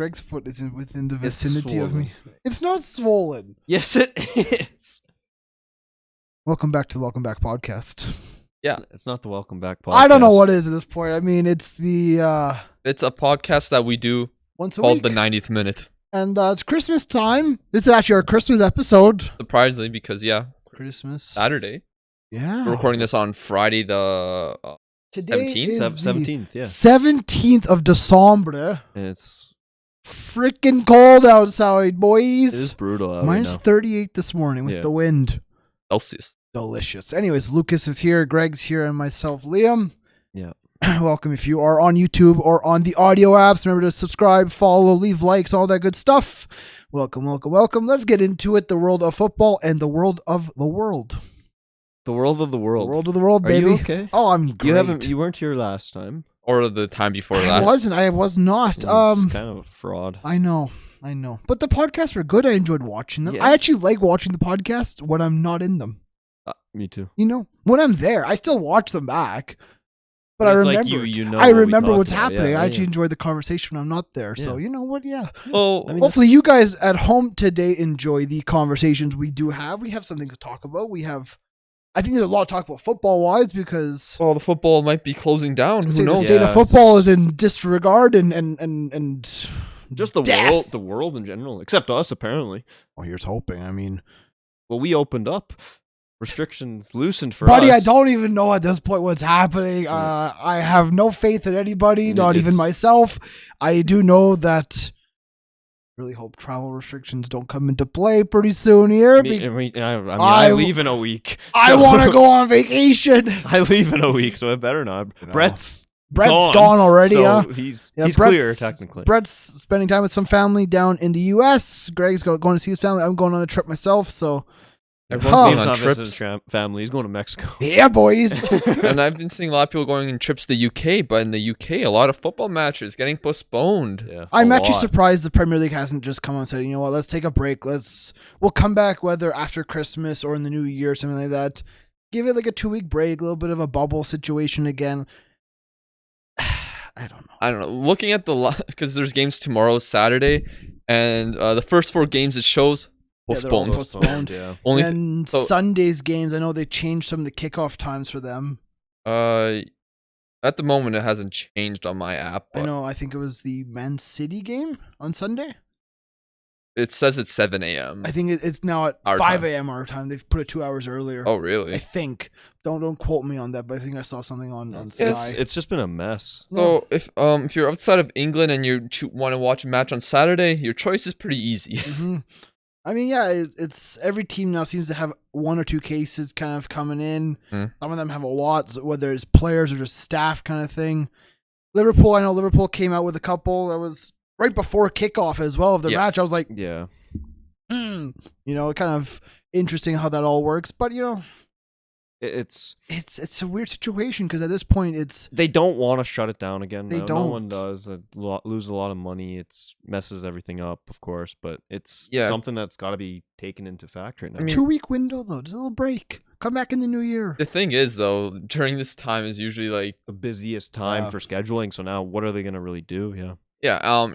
Greg's foot is within the It's vicinity of me. swollen. It's not swollen. Yes, it is. Welcome back to the Welcome Back podcast. Yeah, it's not the Welcome Back podcast. I don't know what it is at this point. I mean, it's the It's a podcast that we do once a called week. the 90th Minute. And it's Christmas time. This is actually our Christmas episode. Surprisingly, because, Christmas. Saturday. Yeah. We're recording this on Friday the Today 17th? is the 17th, yeah. 17th of December. And it's Freaking cold outside, it boys. is brutal out Minus right now. 38 this morning with Yeah. the wind. Celsius. Delicious. Anyways, Lucas is here, Greg's here, and myself, Liam. Yeah. Welcome if you are on YouTube or on the audio apps. Remember to subscribe, follow, leave likes, all that good stuff. Welcome, welcome, welcome. Let's get into it. The world of football and the world of the world. The world of the The world. world of the world, Are baby. you okay? Oh, I'm great. You weren't here last time. Or the time before I that. wasn't. I was not. It's kind of a fraud. I know. But the podcasts were good. I enjoyed watching them. Yeah. I actually like watching the podcasts when I'm not in them. Me too. You know, when I'm there, I still watch them back. But I It's remember, like you know I what we remember talked what's about. happening. Yeah, I actually yeah. enjoy the conversation when I'm not there. So Yeah. you know what? Yeah. Well, I mean, Hopefully you guys at home today enjoy the conversations we do have. We have something to talk about. I think there's a lot to talk about football-wise because the football might be closing down. Who the knows? state of Yeah, football it's- is in disregard and just the death. world in general, except us apparently. Well, here's hoping. I mean, Well, we opened up. Restrictions loosened for buddy, us. I don't even know at this point what's happening. I have no faith in anybody, not even It's- myself. I do know that. Really hope travel restrictions don't come into play pretty soon here. I leave in a week. I so- want to go on vacation. I leave in a week, so I better not. know. Brett's Brett's gone already, so huh? he's Yeah, he's Brett's- clear technically. Brett's spending time with some family down in the U.S. Greg's going to see his family. I'm going on a trip myself, so Everyone's Huh. going He's on not visiting trips. his family. He's going to Mexico. yeah, boys. And I've been seeing a lot of people going on trips to the UK, but in the UK, a lot of football matches getting postponed. Yeah, I'm a actually lot. surprised the Premier League hasn't just come out and said, you know what, let's take a break. We'll come back whether after Christmas or in the new year or something like that. Give it like a 2-week break, a little bit of a bubble situation again. I don't know. Looking at because there's games tomorrow, Saturday, and the first 4 games it shows Yeah, they're all postponed. postponed. Yeah. Only And so- Sunday's games, I know they changed some of the kickoff times for them. At the moment it hasn't changed on my app. I But know, I think it was the Man City game on Sunday. it says it's 7 a.m. I think it's now at Our 5 time. a.m. our time. They've put it 2 hours earlier. Oh, I really? think. Don't quote me on that, but I think I saw something on Yeah, Sky. It's just been a mess. So if you're outside of England and you want to watch a match on Saturday, your choice is pretty easy. hmm I mean, yeah, it's every team now seems to have 1 or 2 cases kind of coming in. Mm. Some of them have a lot, so whether it's players or just staff kind of thing. Liverpool, I know Liverpool came out with a couple that was right before kickoff as well of their Yeah. match. I was like, Yeah. kind of interesting how that all works. But It's it's a weird situation because at this point they don't want to shut it down again. They No don't. one does. They lose a lot of money. It's messes everything up, of course, but it's Yeah. something that's got to be taken into factor now. I mean- 2-week window though, just a little break. Come back in the new year. The thing is, though, during this time is usually like, the busiest time Yeah. for scheduling. So now, what are they going to really do? Yeah.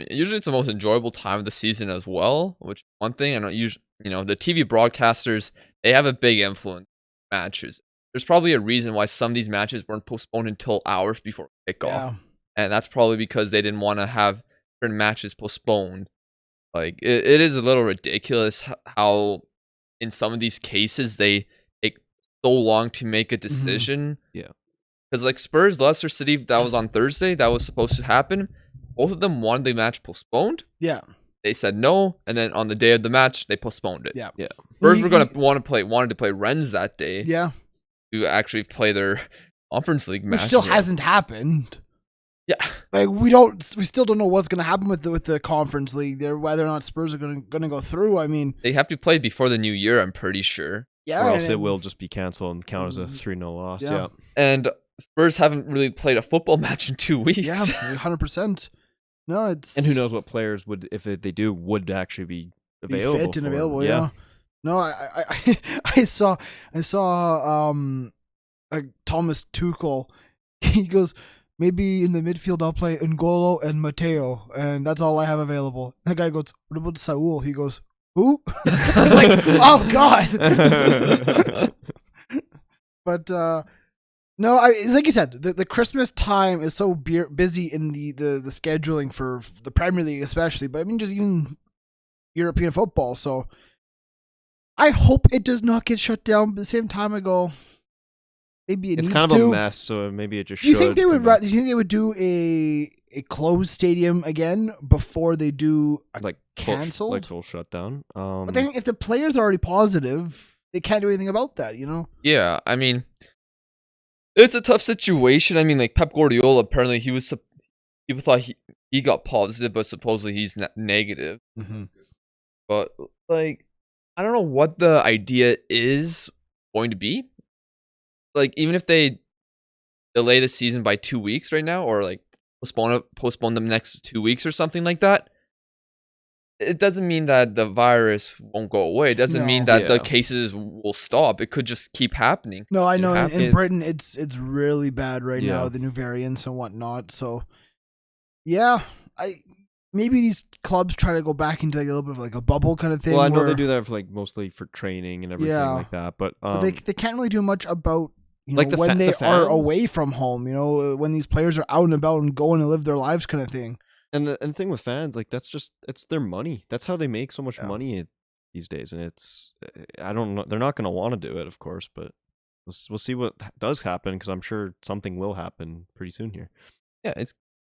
usually it's the most enjoyable time of the season as well, which is one thing. I don't usually, the TV broadcasters, they have a big influence on matches. There's probably a reason why some of these matches weren't postponed until hours before kickoff. Yeah. And that's probably because they didn't want to have certain matches postponed. Like, it is a little ridiculous how in some of these cases they take so long to make a decision. Yeah. Because like Spurs, Leicester City, that was on Thursday, that was supposed to happen. Both of them wanted the match postponed. Yeah. They said no, and then on the day of the match, they postponed it. Yeah. Yeah. Spurs were wanted to play Rennes that day Yeah. to actually play their Conference League match. Which still hasn't happened. Yeah. Like we still don't know what's gonna happen with the Conference League there, whether or not Spurs are gonna go through. I mean, They have to play before the new year, I'm pretty sure. yeah. Or else it and- will just be canceled and count as a 3-0 loss. Yeah. Yeah. And Spurs haven't really played a football match in 2 weeks. Yeah, 100%. No, it's And who knows what players would, if they do, would actually be be available. fit and for available. them. Yeah. No, I saw Thomas Tuchel. He goes, maybe in the midfield I'll play N'Golo and Mateo, and that's all I have available. That guy goes, what about Saul? He goes, who? I was like, oh God. But no, it's like you said, the Christmas time is so busy in the scheduling for the Premier League especially, but I mean just even European football. So I hope it does not get shut down. But at the same time, I go, maybe it It's needs kind of to. a mess, so maybe it just Do you should. think they would? come back. Do you think they would do a closed stadium again before they do a like canceled? like full shutdown? But then if the players are already positive, they can't do anything about that. You know? Yeah, I mean, it's a tough situation. I mean, like Pep Guardiola, apparently people thought he got positive, but supposedly he's negative. Mm-hmm. But like, I don't know what the idea is going to be. Like, even if they delay the season by 2 weeks right now, or like postpone them next 2 weeks or something like that, it doesn't mean that the virus won't go away. It doesn't mean that the cases will stop. It could just keep happening. No, I know in happens. Britain it's really bad right now, the new variants and whatnot. So yeah, maybe these clubs try to go back into like a little bit of like a bubble kind of thing. Well, I know where, they do that for like mostly for training and everything like that, but they can't really do much about like when they the are fans? away from home. When these players are out and about and going to live their lives, kind of thing. And the thing with fans, like it's their money. That's how they make so much Yeah. money these days, and I don't know. They're not going to want to do it, of course, but we'll see what does happen because I'm sure something will happen pretty soon here. Yeah,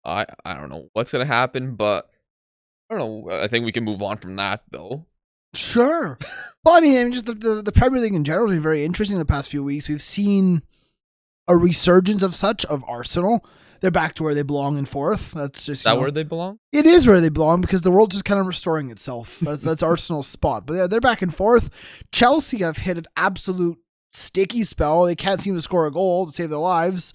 I don't know what's gonna happen, but I don't know. I think we can move on from that though. Sure. Well, I mean, just the Premier League in general has been very interesting in the past few weeks. We've seen a resurgence of Arsenal. They're back to where they belong in fourth. That's just Is that where they belong? It is where they belong because the world's just kind of restoring itself. That's Arsenal's spot. But yeah, they're back in fourth. Chelsea have hit an absolute sticky spell. They can't seem to score a goal to save their lives.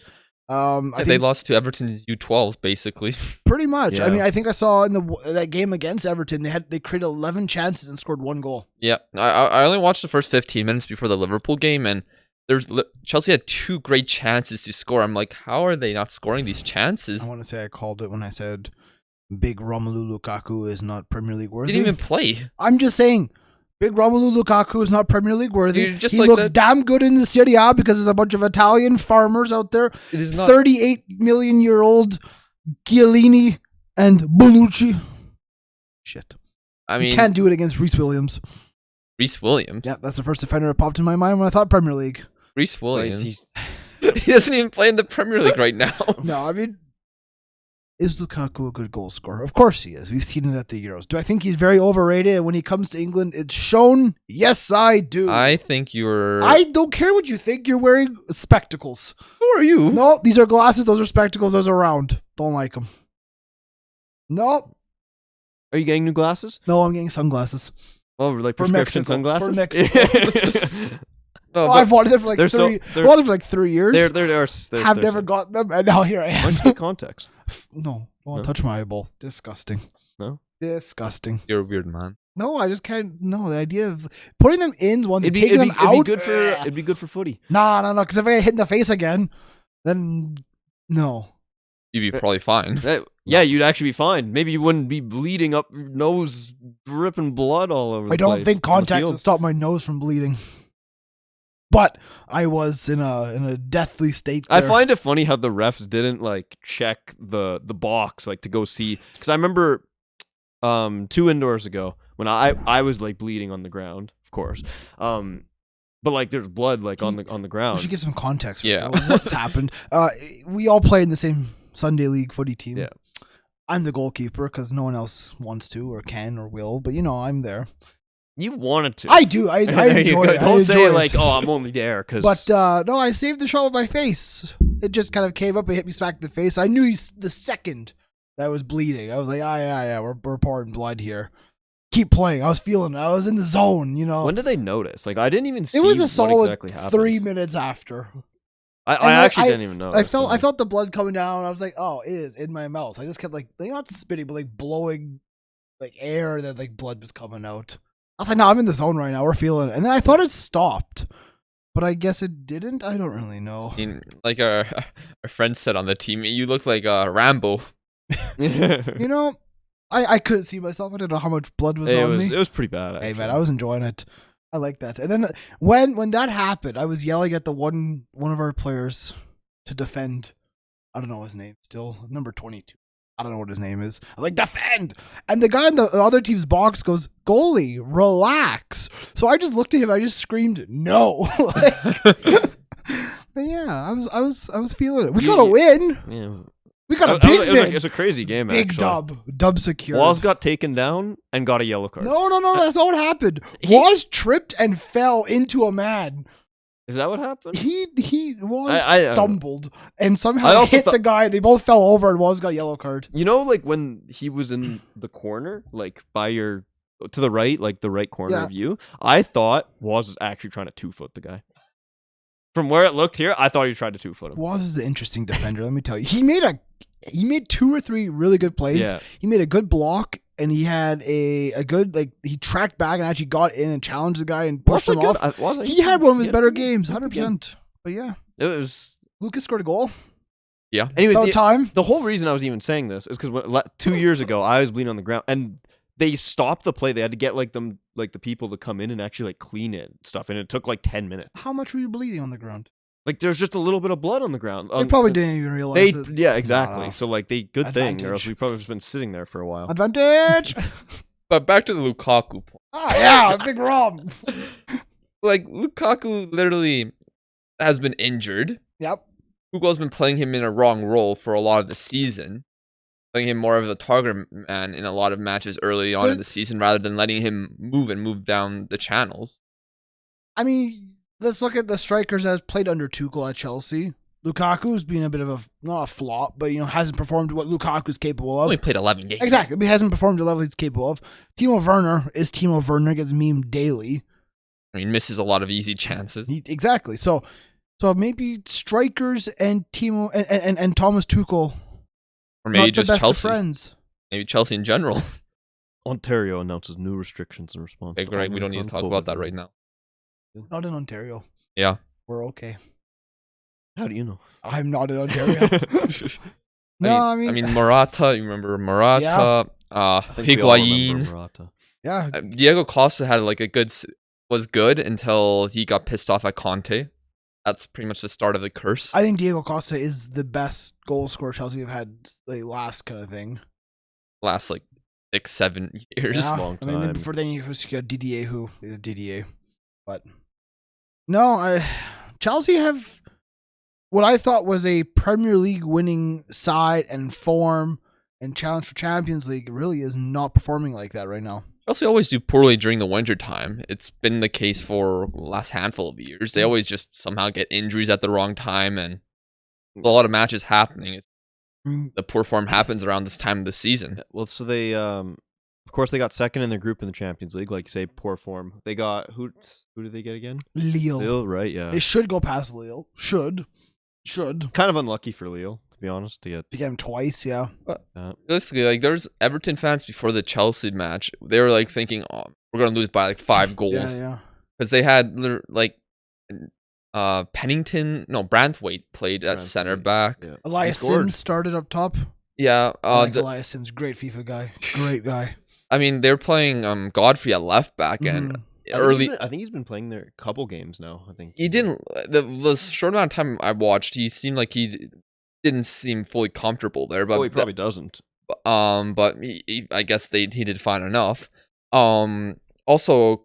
I think They lost to Everton's U12s basically. pretty much. I Yeah. mean, I think I saw in that game against Everton, they created 11 chances and scored 1 goal. Yeah, I only watched the first 15 minutes before the Liverpool game, and Chelsea had 2 great chances to score. I'm like, how are they not scoring these chances? I want to say I called it when I said big Romelu Lukaku is not Premier League worthy. Didn't even play. I'm just saying, big Romelu Lukaku is not Premier League worthy. Dude, just he like looks that- damn good in the Serie A because there's a bunch of Italian farmers out there. It is not. 38 million year old Chiellini and Bonucci. Shit. I You mean, can't do it against Reece Williams. Reece Williams. Yeah, that's the first defender that popped in my mind when I thought Premier League. Reece Williams. He- He doesn't even play in the Premier League right now. No, I mean, is Lukaku a good goal scorer? Of course he is. We've seen it at the Euros. Do I think he's very overrated? And when he comes to England, it's shown. Yes, I do. I think you're. I don't care what you think. You're wearing spectacles. Who are you? No, these are glasses. Those are spectacles. Those are round. Don't like them. No, Are you getting new glasses? no, I'm getting sunglasses. Oh, like For prescription Mexico. For sunglasses. No, Oh, I've wanted them for like they're so- 3. they're- I wanted them for like 3 years. They're have never gotten them, and now here I Why am. don't you get contacts? No, don't No? touch my eyeball. Disgusting. No? Disgusting. you're a weird man. No, I just can't. No, the idea of putting them in one, It'd taking them out. It'd be good for footy. No. Because if I get hit in the face again, then no. You'd be probably fine. Yeah, you'd actually be fine. Maybe you wouldn't be bleeding up your nose, dripping blood all over the I don't place think on the contact field. will stop my nose from bleeding. But I was in a deathly state. I there. find it funny how the refs didn't like check the box like to go see, because I remember 2 indoors ago when I was like bleeding on the ground, of course, but like there's blood like on the We ground. should give some context. For Yeah. this. What's happened? We all play in the same Sunday League footy team. Yeah. I'm the goalkeeper because no one else wants to or can or will. But I'm there. You wanted to. I do. I There you enjoy go. it. I Don't say enjoy it. like, oh, I'm only there because. But no, I saved the shot with my face. It just kind of came up and hit me smack in the face. I knew the second that I was bleeding. I was like, yeah, we're pouring blood here. Keep playing. I was feeling it. I was in the zone, When did they notice? Like, I didn't even see It was a what solid exactly happened. 3 minutes after. I actually didn't even know. I felt the blood coming down. I was like, oh, it is in my mouth. I just kept like not spitting, but like blowing like air that like blood was coming out. I was like, no, I'm in the zone right now. We're feeling it. And then I thought it stopped. but I guess it didn't. I don't really know. I mean, like our friend said on the team, you look like Rambo. You know, I couldn't see myself. I didn't know how much blood was on me. It was pretty bad. Hey Actually. man, I was enjoying it. I like that. And then when that happened, I was yelling at the one of our players to defend. I don't know his name still. Number 22. I don't know what his name is. I'm like, defend! And the guy in the other team's box goes, goalie, relax. So I just looked at him. I just screamed, no. But yeah, I was feeling it. We got to win. Yeah. We got a big win. It was a crazy game. Big actually. dub secure. Waz got taken down and got a yellow card. No, that's not what happened. Waz tripped and fell into a man. Is that what happened? He I stumbled and somehow hit the guy. They both fell over and Waz got a yellow card. You know, like when he was in the corner, like to the right, like the right corner of you, I thought Waz was actually trying to 2-foot the guy. From where it looked here, I thought he tried to 2-foot him. Waz is an interesting defender, let me tell you. He made 2 or 3 really good plays. Yeah. He made a good block, and he had a good, like, he tracked back and actually got in and challenged the guy and pushed him off. He had one of his better games, 100%. But yeah. It was... Lucas scored a goal. Yeah. Anyways, time. The whole reason I was even saying this is because 2 years ago, I was bleeding on the ground, and they stopped the play. They had to get the people to come in and actually like clean it stuff, and it took like 10 minutes. How much were you bleeding on the ground? Like there's just a little bit of blood on the ground. They probably didn't even realize it. Yeah, exactly. Nah. So like good thing, or else we probably just been sitting there for a while. Advantage. But back to the Lukaku point. Yeah, big Rob. Like Lukaku literally has been injured. Yep. Tuchel's been playing him in a wrong role for a lot of the season, playing him more of a target man in a lot of matches early on in the season, rather than letting him move down the channels. I mean, let's look at the strikers that has played under Tuchel at Chelsea. Lukaku's been a bit of not a flop, but hasn't performed what Lukaku's capable of. Only played 11 games. Exactly, but he hasn't performed to the level he's capable of. Timo Werner is Timo Werner, gets memed daily. I mean, misses a lot of easy chances. Exactly. So maybe strikers and Timo and Thomas Tuchel, or maybe not just the best Chelsea. of friends. Maybe Chelsea in general. Ontario announces new restrictions in response. Hey, Greg, we don't need to talk about that right now. Not in Ontario. Yeah, we're okay. How do you know? I'm not in Ontario. No, I mean Morata. You remember Morata? Yeah. Higuain. Yeah. Diego Costa had was good until he got pissed off at Conte. That's pretty much the start of the curse. I think Diego Costa is the best goal scorer Chelsea have had last kind of thing. Last 6-7 years. Yeah. Long time. I mean, before then you got Didier, who is Didier. But no, Chelsea have what I thought was a Premier League winning side and form and challenge for Champions League really is not performing like that right now. Chelsea always do poorly during the winter time. It's been the case for the last handful of years. They always just somehow get injuries at the wrong time, and a lot of matches happening. The poor form happens around this time of the season. Well, so they, of course, they got second in their group in the Champions League. Like you say, poor form. They got who did they get again? Lille. Lille, right? Yeah. They should go past Lille. Should. Kind of unlucky for Lille, to be honest, to get him twice. Yeah. Realistically, there's Everton fans before the Chelsea match. They were thinking, "Oh, we're gonna lose by 5 goals." Yeah. Because they had Branthwaite played at center back. Yeah. Elias Sims started up top. Yeah. Elias Sims, great FIFA guy. Great guy. I mean, they're playing Godfrey at left back, and I think he's been playing there a couple games now. I think he didn't. The short amount of time I watched, he seemed like he didn't seem fully comfortable there. But he probably doesn't. But I guess he did fine enough. Also,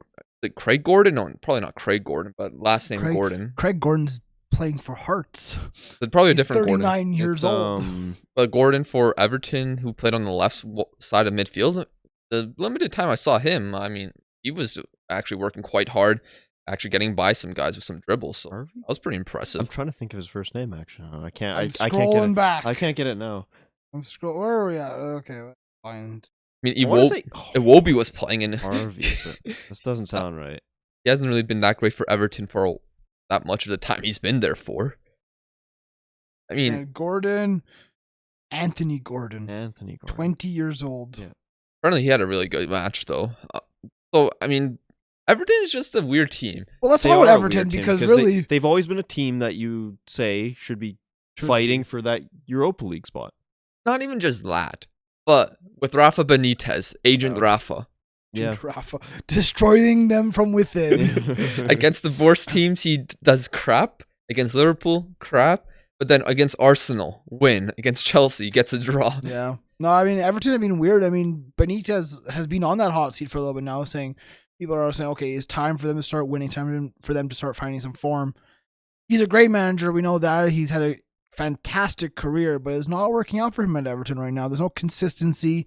Craig Gordon. No, probably not Craig Gordon, but last name Gordon. Craig Gordon's playing for Hearts. But probably a He's different 39 Gordon. years old. But Gordon for Everton, who played on the left side of midfield. The limited time I saw him, I mean, he was actually working quite hard, actually getting by some guys with some dribbles. So that was pretty impressive. I'm trying to think of his first name. Actually, I can't. I'm I can't scrolling get it. back. I can't get it now. Where are we at? Okay, let's find. I mean, Iwobi was playing in Harvey. This doesn't sound right. He hasn't really been that great for Everton for that much of the time he's been there for. I mean, Anthony Gordon, 20 years old. Yeah. Apparently, he had a really good match though. So I mean, Everton is just a weird team. Well, let's They talk about are a Everton weird team because really, they've always been a team that you say should be fighting for that Europa League spot. Not even just that, but with Rafa Benitez, Agent Yeah. Rafa, Yeah. Rafa destroying them from within. against the worst teams, he does crap. Against Liverpool, crap. But then against Arsenal, win. Against Chelsea, gets a draw. Yeah. No, I mean, Everton have been weird. I mean, Benitez has been on that hot seat for a little bit now, saying people are saying, okay, it's time for them to start winning, time for them to start finding some form. He's a great manager. We know that. He's had a fantastic career, but it's not working out for him at Everton right now. There's no consistency,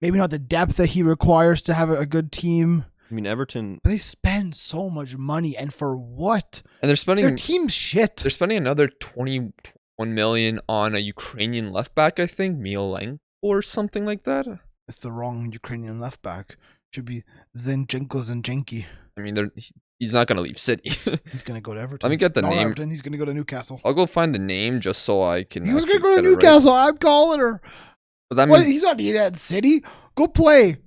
maybe not the depth that he requires to have a good team. I mean, Everton. But they spend so much money, and for what? And they're spending Their team's shit. They're spending another 21 million on a Ukrainian left back, I think, Miolenko or something like that. It's the wrong Ukrainian left back. Should be Zinchenko. I mean, he's not gonna leave City. He's gonna go to Everton. Let me get the Not name. Everton. He's gonna go to Newcastle. I'll go find the name just so I can. He was gonna actually go to get it right. Newcastle. I'm calling her. But that What? means, He's not needed at City. Go play.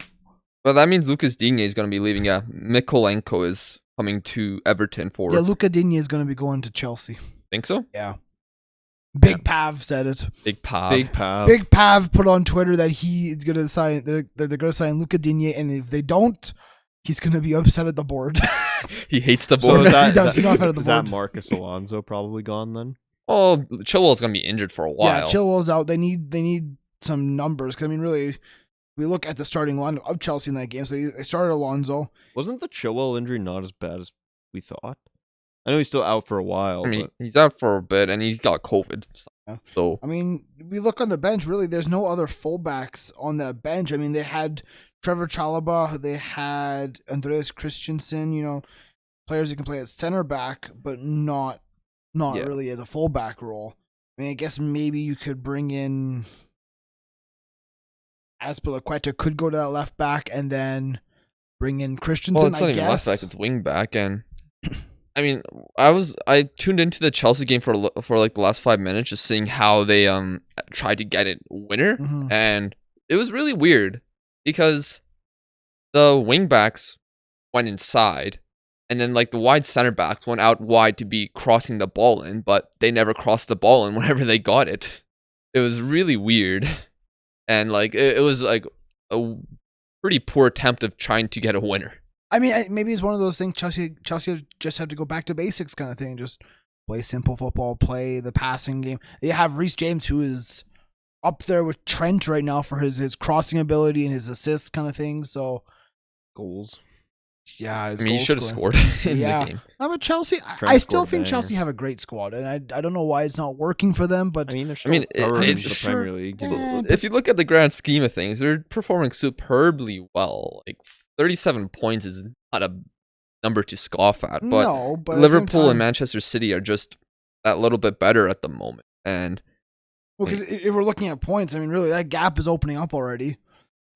Lucas Digne is gonna be leaving. Yeah, Mikolenko is coming to Everton for. Yeah, Luka Digne is gonna be going to Chelsea. Think so? Yeah. Big Pav said it. Big Pav. Big Pav. Big Pav put on Twitter that he is gonna sign. They're gonna sign Luka Digne, and if they don't, he's gonna be upset at the board. He hates the So board. is that, He does. is He's not out of the is that board. Marcus Alonso probably gone then? Oh, Chilwell's gonna be injured for a while. Yeah, Chilwell's out. They need some numbers because I mean, really, we look at the starting line of Chelsea in that game. So they started Alonso. Wasn't the Chilwell injury not as bad as we thought? I know he's still out for a while. I mean, but he's out for a bit, and he's got COVID. Yeah. So I mean, we look on the bench. Really, there's no other fullbacks on that bench. I mean, they had Trevor Chalobah, they had Andreas Christensen. You know, players who can play at center back, but not Yeah. really as a fullback role. I mean, I guess maybe you could bring in Azpilicueta could go to that left back, and then bring in Christensen. well, it's not I even guess. left back; it's wing back. And I mean, I tuned into the Chelsea game for like the last 5 minutes, just seeing how they tried to get it winner, Mhm. and it was really weird because the wing backs went inside, and then like the wide center backs went out wide to be crossing the ball in, but they never crossed the ball in whenever they got it. It was really weird, and like it was like a pretty poor attempt of trying to get a winner. I mean, maybe it's one of those things. Chelsea just have to go back to basics, kind of thing. Just play simple football, play the passing game. They have Reece James, who is up there with Trent right now for his crossing ability and his assists, kind of thing. So goals. yeah, his I mean, you goal should have scoring. scored in Yeah. the game. No, but Chelsea, I Trent still scored a think banger. Chelsea have a great squad, and I don't know why it's not working for them. But I mean, they're still mean, third in it's the sure- Premier League. Yeah. If you look at the grand scheme of things, they're performing superbly well. Like 37 points is not a number to scoff at, but no, but at the same Liverpool and time- Manchester City are just that little bit better at the moment. And Well, because if we're looking at points, I mean, really, that gap is opening up already.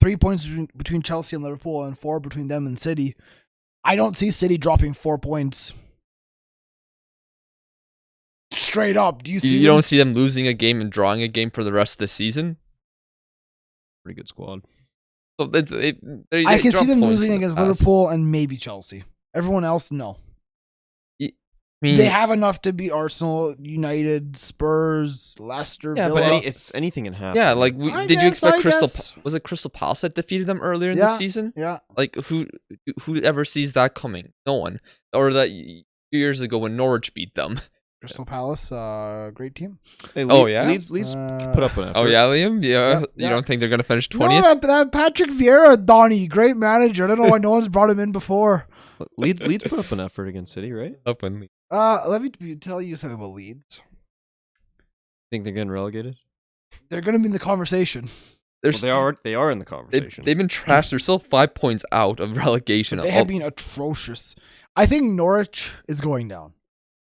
3 points between Chelsea and Liverpool, and 4 between them and City. I don't see City dropping 4 points. Straight up, do you see? you don't see them losing a game and drawing a game for the rest of the season. Pretty good squad. So I can see them losing in the against past. Liverpool and maybe Chelsea. Everyone else, no. I mean, They have enough to beat Arsenal, United, Spurs, Leicester, Yeah, Villa. but it's anything can happen. yeah, like I did you guess, expect I guess. Was it Crystal Palace that defeated them earlier in the Yeah. season? Yeah, Like who ever sees that coming? No one. Or that 2 years ago when Norwich beat them. Crystal Palace, great team. Hey, Oh, yeah? Leeds put up an effort. Oh yeah, Liam. Yeah, Yep, you yeah. don't think they're gonna finish No, 20th? that Patrick Vieira, Donny, great manager. I don't know why no one's brought him in before. Leeds put up an effort against City, right? Openly. Let me tell you something about Leeds. Think they're getting relegated? They're going to be in the conversation. Well, they are in the conversation. They've been trashed. They're still 5 points out of relegation. They have been atrocious. I think Norwich is going down.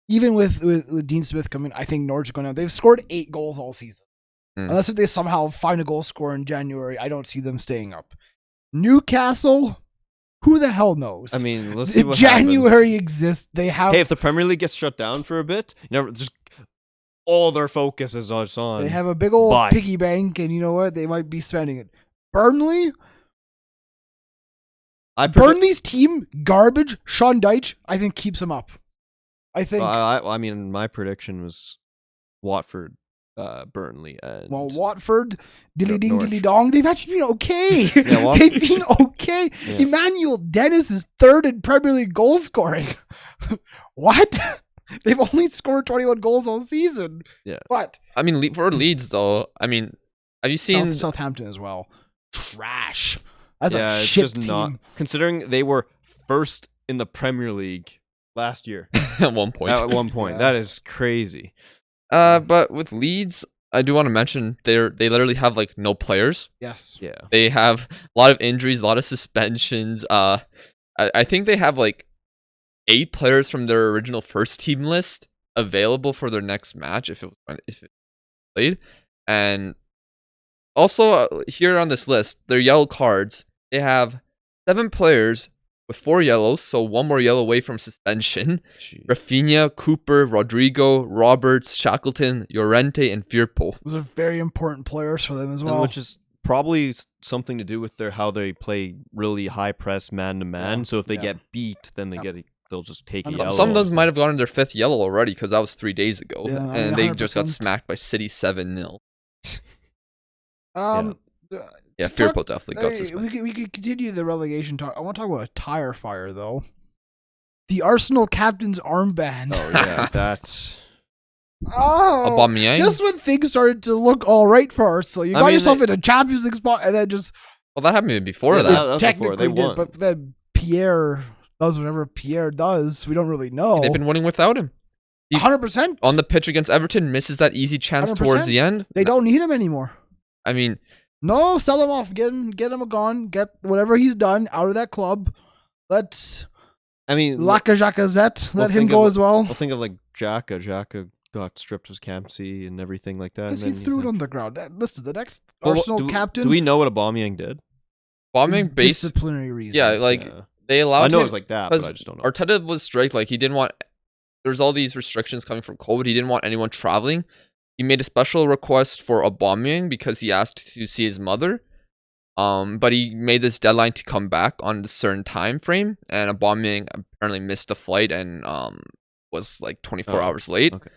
Even with Dean Smith coming, I think Norwich is going down. They've scored 8 goals all season. Hmm. Unless if they somehow find a goal scorer in January, I don't see them staying up. Newcastle, who the hell knows? I mean, let's see what January exists. They have happens. Hey, if the Premier League gets shut down for a bit, just all their focus is on. They have a big old Bye. piggy bank, and you know what? They might be spending it. Burnley, Burnley's team, garbage. Sean Dyche, I think, keeps him up. I think. I mean, my prediction was Watford, Burnley, and Watford, dilly ding, Norwich. dilly dong. They've actually been okay. Yeah, They've been okay. Yeah. Emmanuel Dennis is third in Premier League goal scoring. What? They've only scored 21 goals all season. Yeah. What? I mean, for Leeds though, I mean, have you seen? Southampton as well? Trash. That's yeah, a it's shit just team. not considering they were first in the Premier League last year. At one point. At one point, Yeah. that is crazy. But with Leeds, I do want to mention they literally have like no players. Yes. Yeah, They have a lot of injuries, a lot of suspensions. I think they have like 8 players from their original first team list available for their next match if it played. And also here on this list, their yellow cards, they have 7 players with 4 yellows, so 1 more yellow away from suspension. Jeez. Rafinha, Cooper, Rodrigo, Roberts, Shackleton, Llorente, and Firpo. Those are very important players for them as And well. which is probably something to do with how they play really high press man to man. Yeah, So if they yeah. get beat, then they'll just take a yellow. Some of those might have gotten their 5th yellow already because that was 3 days ago. Yeah, I mean, and they just got 100%. smacked by City 7-0. Yeah, Yeah, to talk- Firpo definitely got Hey, suspended. we could continue the relegation talk. I want to talk about a tire fire though. The Arsenal captain's armband. Oh yeah, that's. Oh, Aubameyang? just when things started to look all right for Arsenal, you I got mean, yourself in a Champions League spot, and then just Well, that happened before Yeah, that. that was before. technically They did. won. But then Pierre does whatever Pierre does. We don't really know. They've been winning without him. 100%. On the pitch against Everton, misses that easy chance 100%. towards the end. They don't need him anymore. I mean, No, sell him off. Get him gone. Get whatever he's done out of that club. Let I mean, Lacazette let him think go of- as well. I'll think of like Xhaka. Xhaka got stripped his captaincy and everything like that. Because and he then threw he's it like- on the ground. Listen, the next Well, Arsenal captain. Do we know what Aubameyang did? Aubameyang base. disciplinary reason. Yeah, like Yeah. they allowed I know him. it was like that, but I because just don't know. Arteta was strict. Like he didn't want. There's all these restrictions coming from COVID. He didn't want anyone traveling. He made a special request for Aubameyang because he asked to see his mother. But he made this deadline to come back on a certain time frame, and Aubameyang apparently missed a flight and was like 24 Oh, hours late. okay.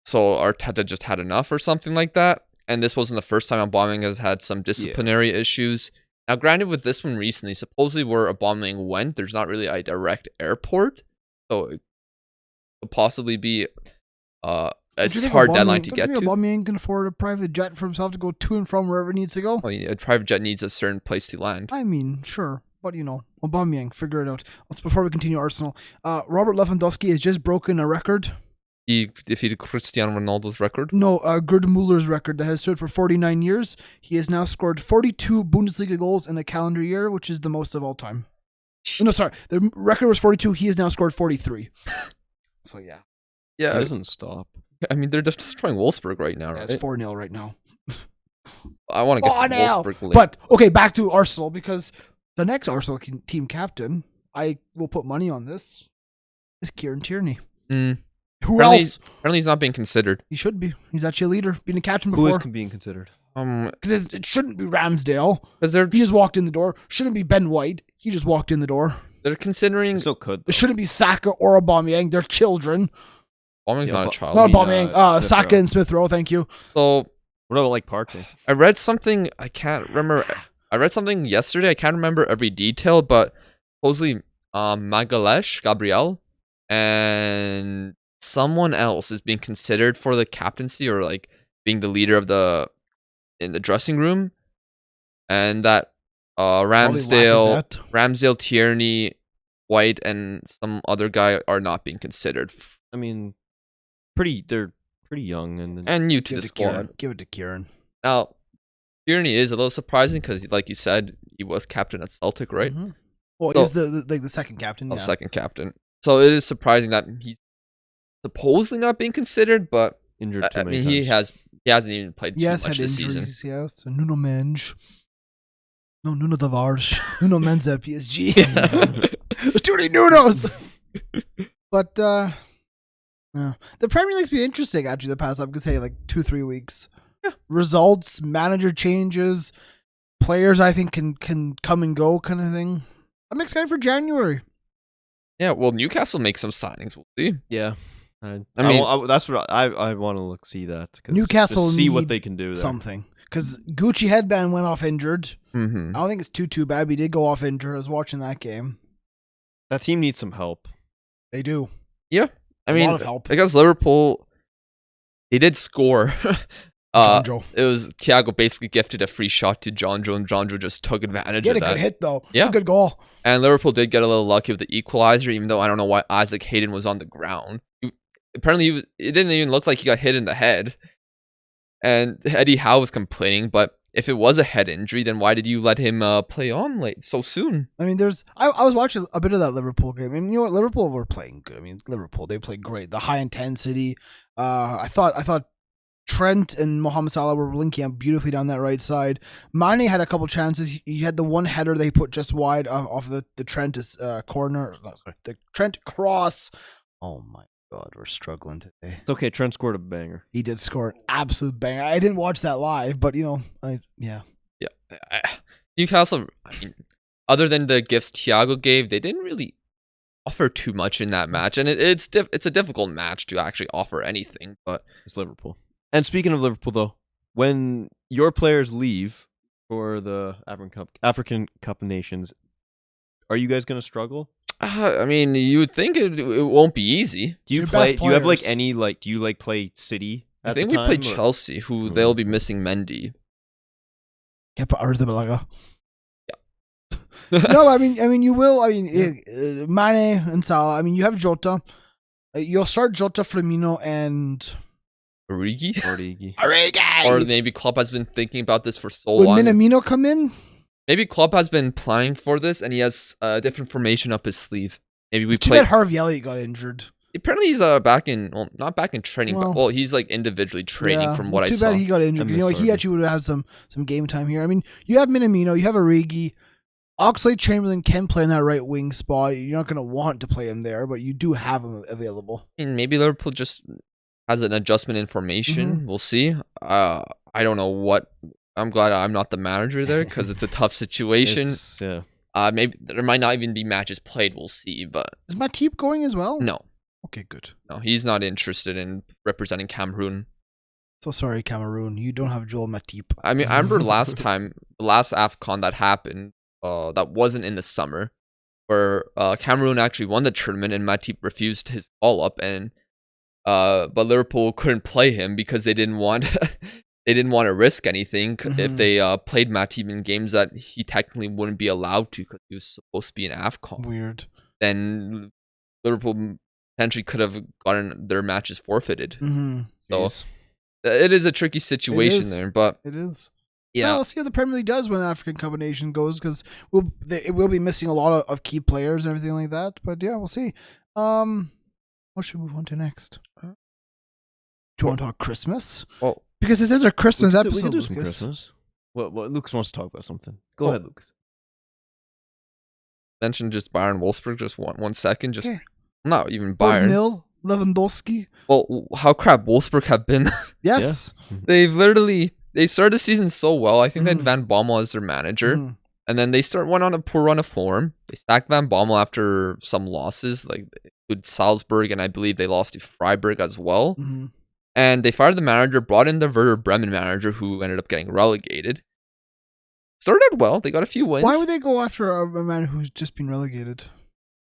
So Arteta just had enough or something like that. And this wasn't the first time Aubameyang has had some disciplinary issues. Now, granted, with this one recently, supposedly where Aubameyang went, there's not really a direct airport, so it could possibly be Don't you it's a think hard Aubameyang- deadline to don't get you think to. Aubameyang can afford a private jet for himself to go to and from wherever he needs to go? Well, a private jet needs a certain place to land. I mean, sure. But, Aubameyang, figure it out. Before we continue Arsenal, Robert Lewandowski has just broken a record. He defeated Cristiano Ronaldo's record. No, Gerd Muller's record that has stood for 49 years. He has now scored 42 Bundesliga goals in a calendar year, which is the most of all time. No, sorry. The record was 42. He has now scored 43. So, yeah. It Yeah, doesn't stop. I mean, they're just destroying Wolfsburg right now, It's right? 4-0 right now. I want to get to 4-0. Wolfsburg later. But, okay, back to Arsenal, because the next Arsenal team captain, I will put money on this, is Kieran Tierney. Mm, Who apparently, else? apparently he's not being considered. He should be. He's actually a leader, being a captain Who is before. being considered? Because it shouldn't be Ramsdale. Because they're He just walked in the door. Shouldn't be Ben White. He just walked in the door. considering. He still could. It shouldn't be Saka or Aubameyang. They're children. Aubameyang's Yeah, not a but- child. Not mean, Aubameyang. Smith Saka Rowe. and Smith Rowe. Thank you. So What about like Partey? I read something. I can't remember. I read something yesterday. I can't remember every detail, but supposedly Magalesh Gabriel and someone else is being considered for the captaincy or like being the leader of in the dressing room, and that Probably Ramsdale, Lacazette. Tierney, White, and some other guy are not being considered I mean, they're pretty young and and new to Give the it to Kieran. squad. Give it to Kieran. Now, Tierney is a little surprising because, like you said, he was captain at Celtic, right? Mhm. Well, So- he's the second captain. Oh, Yeah. second captain. So it is surprising that he's supposedly not being considered, but injured too I many mean, he times. hasn't even played too Yes, much had this injuries. season. Yes. Nuno Mendes. No, Nuno Tavares. Nuno Mendes at PSG. There's too many Nunos. But yeah. The Premier League's been interesting actually the past, I'm gonna say, like 2-3 weeks. Yeah. Results, manager changes, players I think can come and go kind of thing. I'm excited for January. Yeah, well, Newcastle makes some signings. We'll see. Yeah. That's what I want to see that. Newcastle see what need they can do there. something. Because Gucci headband went off injured. Mm-hmm. I don't think it's too bad. But he did go off injured. I was watching that game. That team needs some help. They do. Yeah. I A mean, lot of help. against Liverpool, they did score. Jonjo. It was Thiago basically gifted a free shot to Jonjo, and Jonjo just took advantage He had of a that. good hit, though. Yeah. It's a good goal. And Liverpool did get a little lucky with the equalizer, even though I don't know why Isaac Hayden was on the ground. Apparently, it didn't even look like he got hit in the head. And Eddie Howe was complaining, but if it was a head injury, then why did you let him play on late so soon? I mean, I was watching a bit of that Liverpool game, and you know what? Liverpool were playing good. I mean, Liverpool, they played great. The high intensity. I thought Trent and Mohamed Salah were linking up beautifully down that right side. Mane had a couple chances. He had the one header they put just wide off the Trent corner. No, sorry, the Trent cross. Oh my God, we're struggling today. It's okay. Trent scored a banger. He did score an absolute banger. I didn't watch that live, but yeah. Newcastle, I mean, other than the gifts Thiago gave, they didn't really offer too much in that match, and it's a difficult match to actually offer anything. But It's Liverpool. And speaking of Liverpool, though, when your players leave for the African Cup of Nations, are you guys going to struggle? I mean, you would think it won't be easy. Do you Your play? best Do you have players. do you play City? I At think the we play time, or- Chelsea, who they'll be missing Mendy. No, I mean, you will. I mean, Mane and Salah. I mean, you have Jota. You'll start Jota, Firmino, and Origi? Origi. Or maybe Klopp has been thinking about this for so Would long. Minamino come in? Maybe Klopp has been planning for this, and he has different formation up his sleeve. Maybe we It's too play. bad Harvey Elliott got injured. Apparently, he's back in. Well, not back in training, but Well, he's like individually training from what I it's saw. too bad he got injured. I You know, miss he Harvey. actually would have had some game time here. I mean, you have Minamino, you have Origi. Oxlade-Chamberlain can play in that right wing spot. You're not going to want to play him there, but you do have him available. I mean, maybe Liverpool just has an adjustment in formation. Mm-hmm. We'll see. I don't know what. I'm glad I'm not the manager there because it's a tough situation. Yeah. Maybe there might not even be matches played. We'll see. But Is Matip going as well? no, Okay, good. he's not interested in representing Cameroon. So sorry, Cameroon. You don't have Joel Matip. I mean, I remember last AFCON that happened. That wasn't in the summer, where Cameroon actually won the tournament and Matip refused his call up, and but Liverpool couldn't play him because they didn't want to risk anything if they played Matip in games that he technically wouldn't be allowed to because he was supposed to be an AFCON. Weird. Then Liverpool potentially could have gotten their matches forfeited. Mm-hmm. So Jeez. it is a tricky situation is. there, but It is. yeah. Well, we'll see how the Premier League does when the African Cup of Nations goes, because it will be missing a lot of key players and everything like that. But yeah, we'll see. What should we move on to next? Do you want to talk Christmas? Well, Because this is our Christmas We episode. can do some Lucas. Christmas. Well, Lucas wants to talk about something. Go Oh. ahead, Lucas. mention just Bayern Wolfsburg just one second. Just Okay. not even Bayern. 0 Lewandowski. Well, how crap Wolfsburg have been. Yes. They started the season so well. I think they had Mhm. Van Bommel as their manager. Mhm. And then they went on a poor run of form. They sacked Van Bommel after some losses, like with Salzburg, and I believe they lost to Freiburg as well. Mhm. And they fired the manager, brought in the Werder Bremen manager, who ended up getting relegated. Started well. They got a few wins. Why would they go after a man who's just been relegated?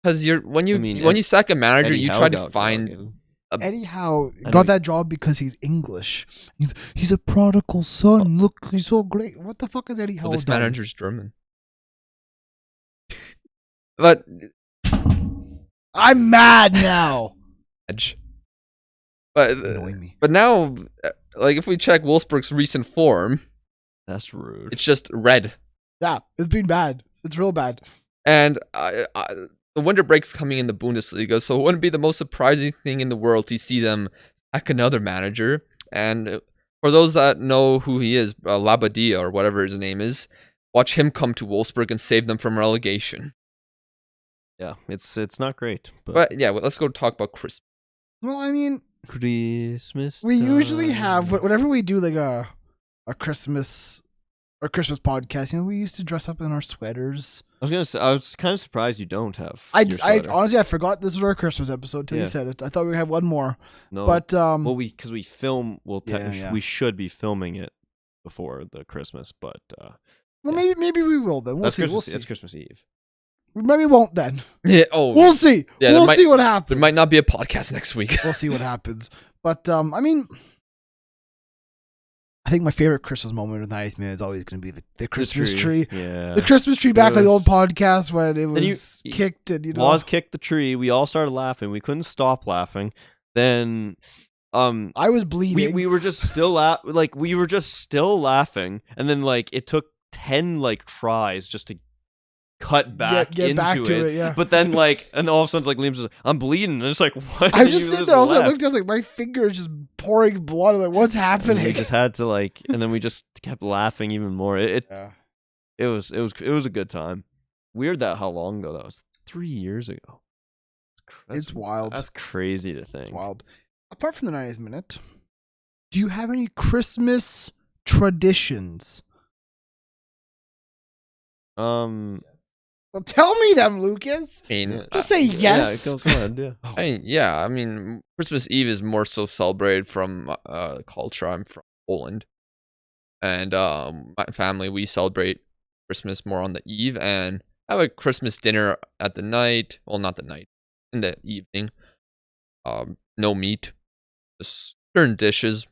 Because when you I mean, when you sack a manager, Eddie you Howe try to got find. relegated. Eddie Howe I know got he- that job because he's English. He's a prodigal son. Look, he's so great. What the fuck is Eddie Howe Well, this done? manager's German. But I'm mad now. edge. But Annoying me. but now, like if we check Wolfsburg's recent form, That's rude. it's just red. Yeah, it's been bad. It's real bad. And the winter break's coming in the Bundesliga, so it wouldn't be the most surprising thing in the world to see them sack another manager. And for those that know who he is, Labadia or whatever his name is, watch him come to Wolfsburg and save them from relegation. Yeah, it's not great. But yeah, well, let's go talk about Christmas. Well, I mean, Christmas. we usually have time. whenever we do like a Christmas podcast. You know, we used to dress up in our sweaters. I was gonna say I was kind of surprised you don't have. I your sweater. honestly I forgot this was our Christmas episode till you Yeah. said it. I thought we had one more, No, but well, because we film, Yeah. we should be filming it before the Christmas, but well, yeah. maybe we will then. We'll that's see. Christmas. We'll see. That's Christmas Eve. Maybe we won't then. Yeah. Oh, We'll see. Yeah, we'll see what happens. there might not be a podcast next week. We'll see what happens. But I mean, I think my favorite Christmas moment of the 90th minute is always going to be the Christmas tree. Yeah. The Christmas tree back on the old was- podcast when it Then was kicked and Waz kicked the tree. We all started laughing. We couldn't stop laughing. Then I was bleeding. we were just still we were just still laughing, and then like it took 10 like tries just to cut back get into back to it, yeah. But then like, and all of a sudden like Liam's just, I'm bleeding, and it's like, what? I was just You sitting there. I was like, left. looked, I was like, my finger is just pouring blood. I'm like, what's And happening? we just had to like, and then we just kept laughing even more. It was a good time. Weird that how long ago that was. 3 years ago. It's wild. That's crazy to think. It's wild. Apart from the 90th minute, do you have any Christmas traditions? Well, tell me them, Lucas. I mean, Just say yes. Yeah, go ahead. Yeah. I mean, Christmas Eve is more so celebrated from culture. I'm from Poland, and my family, we celebrate Christmas more on the eve and have a Christmas dinner at the night. Well, not the night, in the evening. No meat, just certain dishes.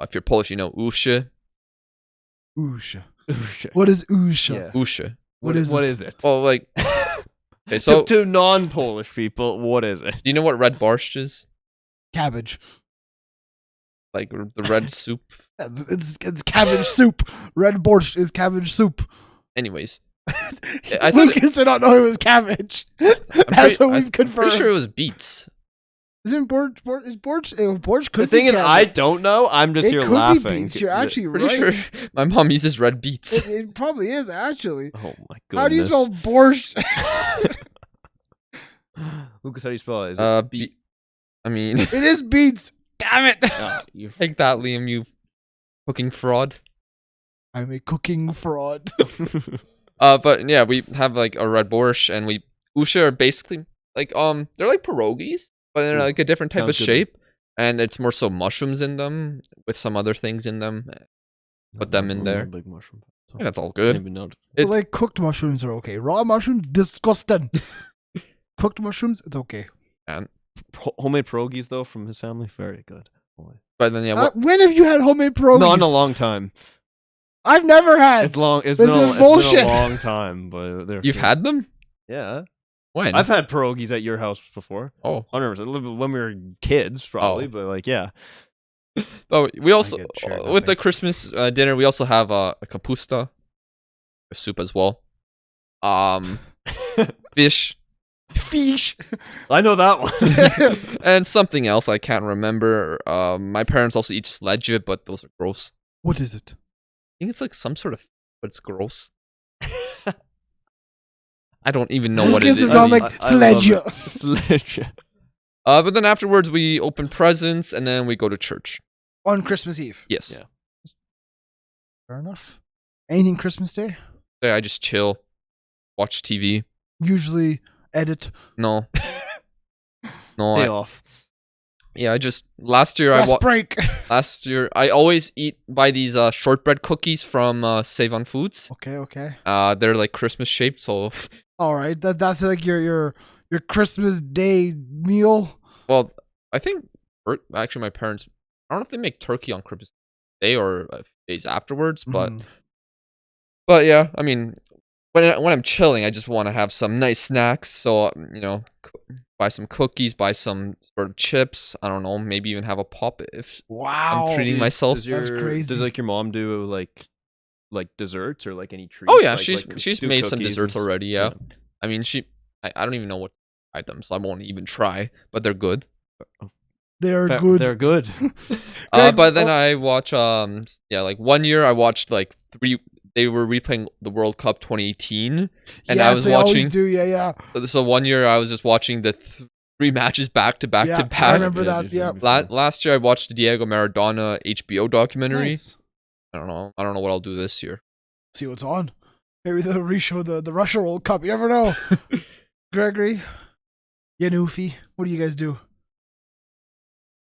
If you're Polish, you know ushe. Usha. What is usha? Yeah. Ushe. What is it? Well, like, okay, so to non-Polish people, what is it? do you know what red borscht is? Cabbage. Like the red soup. It's cabbage soup. Red borscht is cabbage soup. Anyways, I thought Lucas did not know it was cabbage. That's what we've confirmed. Pretty sure it was beets. Isn't borscht? Borscht could The thing be is, cabbage. I don't know. I'm just It here could be laughing. beets. You're actually Pretty right. sure my mom uses red beets. It probably is actually. Oh my goodness. How do you spell borscht? Lucas, how do you spell it? Is it I mean, It is beets. Damn it! you take that, Liam, you cooking fraud. I'm a cooking fraud. But yeah, we have like a red borscht, and usha are basically like they're like pierogies, but they're like a different type Sounds of good. shape, and it's more so mushrooms in them with some other things in them. Put them in there. Big mushroom. Yeah, that's all I didn't good. even know. But like cooked mushrooms are okay. Raw mushrooms, disgusting. Cooked mushrooms, it's okay. Homemade pierogies though from his family, very good. Boy. But then yeah, When have you had homemade pierogies? Not in a long time. I've never had. It's long. It's This been, is it's bullshit. been a long time, but they're. you've had them? Yeah, When? I've had pierogies at your house before. Oh, 100% when we were kids, probably, Oh. but like, yeah. but we also get shared with the nothing. Christmas dinner, we also have a kapusta, a soup as well. Fish. Fish. I know that one. And something else I can't remember. My parents also eat sledge, but those are gross. What is it? I think it's like some sort of, but it's gross. I don't even know what it Lucas is. is not like I love sledge. it. Sledge. But then afterwards we open presents and then we go to church. On Christmas Eve. Yes. Yeah. Fair enough. Anything Christmas Day? Yeah, I just chill, watch TV. Usually edit. No. No. Day off. I just last year Rest break. I always buy these shortbread cookies from Save on Foods. Okay. They're like Christmas shaped, so All right. That's like your Christmas Day meal. well, I think actually my parents, I don't know if they make turkey on Christmas Day or days afterwards, but Mhm. but yeah, I mean, when I'm chilling, I just want to have some nice snacks. So buy some cookies, buy some sort of chips. I don't know, maybe even have a pop if Wow. I'm treating myself. That's crazy. Does like your mom do like desserts or like any treats? Oh yeah, Like, she's do made some cookies desserts and already. Yeah, I mean I don't even know what items, so I won't even try. But they're good. They're good. They're good. Greg, But then I watch like 1 year I watched like they were replaying the World Cup 2018, and I Yes, was they always watching. do. Yeah. So 1 year I was just watching the 3 matches back to back Yeah, to I back. remember that. Yeah. Last year I watched the Diego Maradona HBO documentary. Nice. I don't know what I'll do this year. See what's on. Maybe they'll re-show the Russia World Cup. You never know. Gregory, Yanufi, what do you guys do?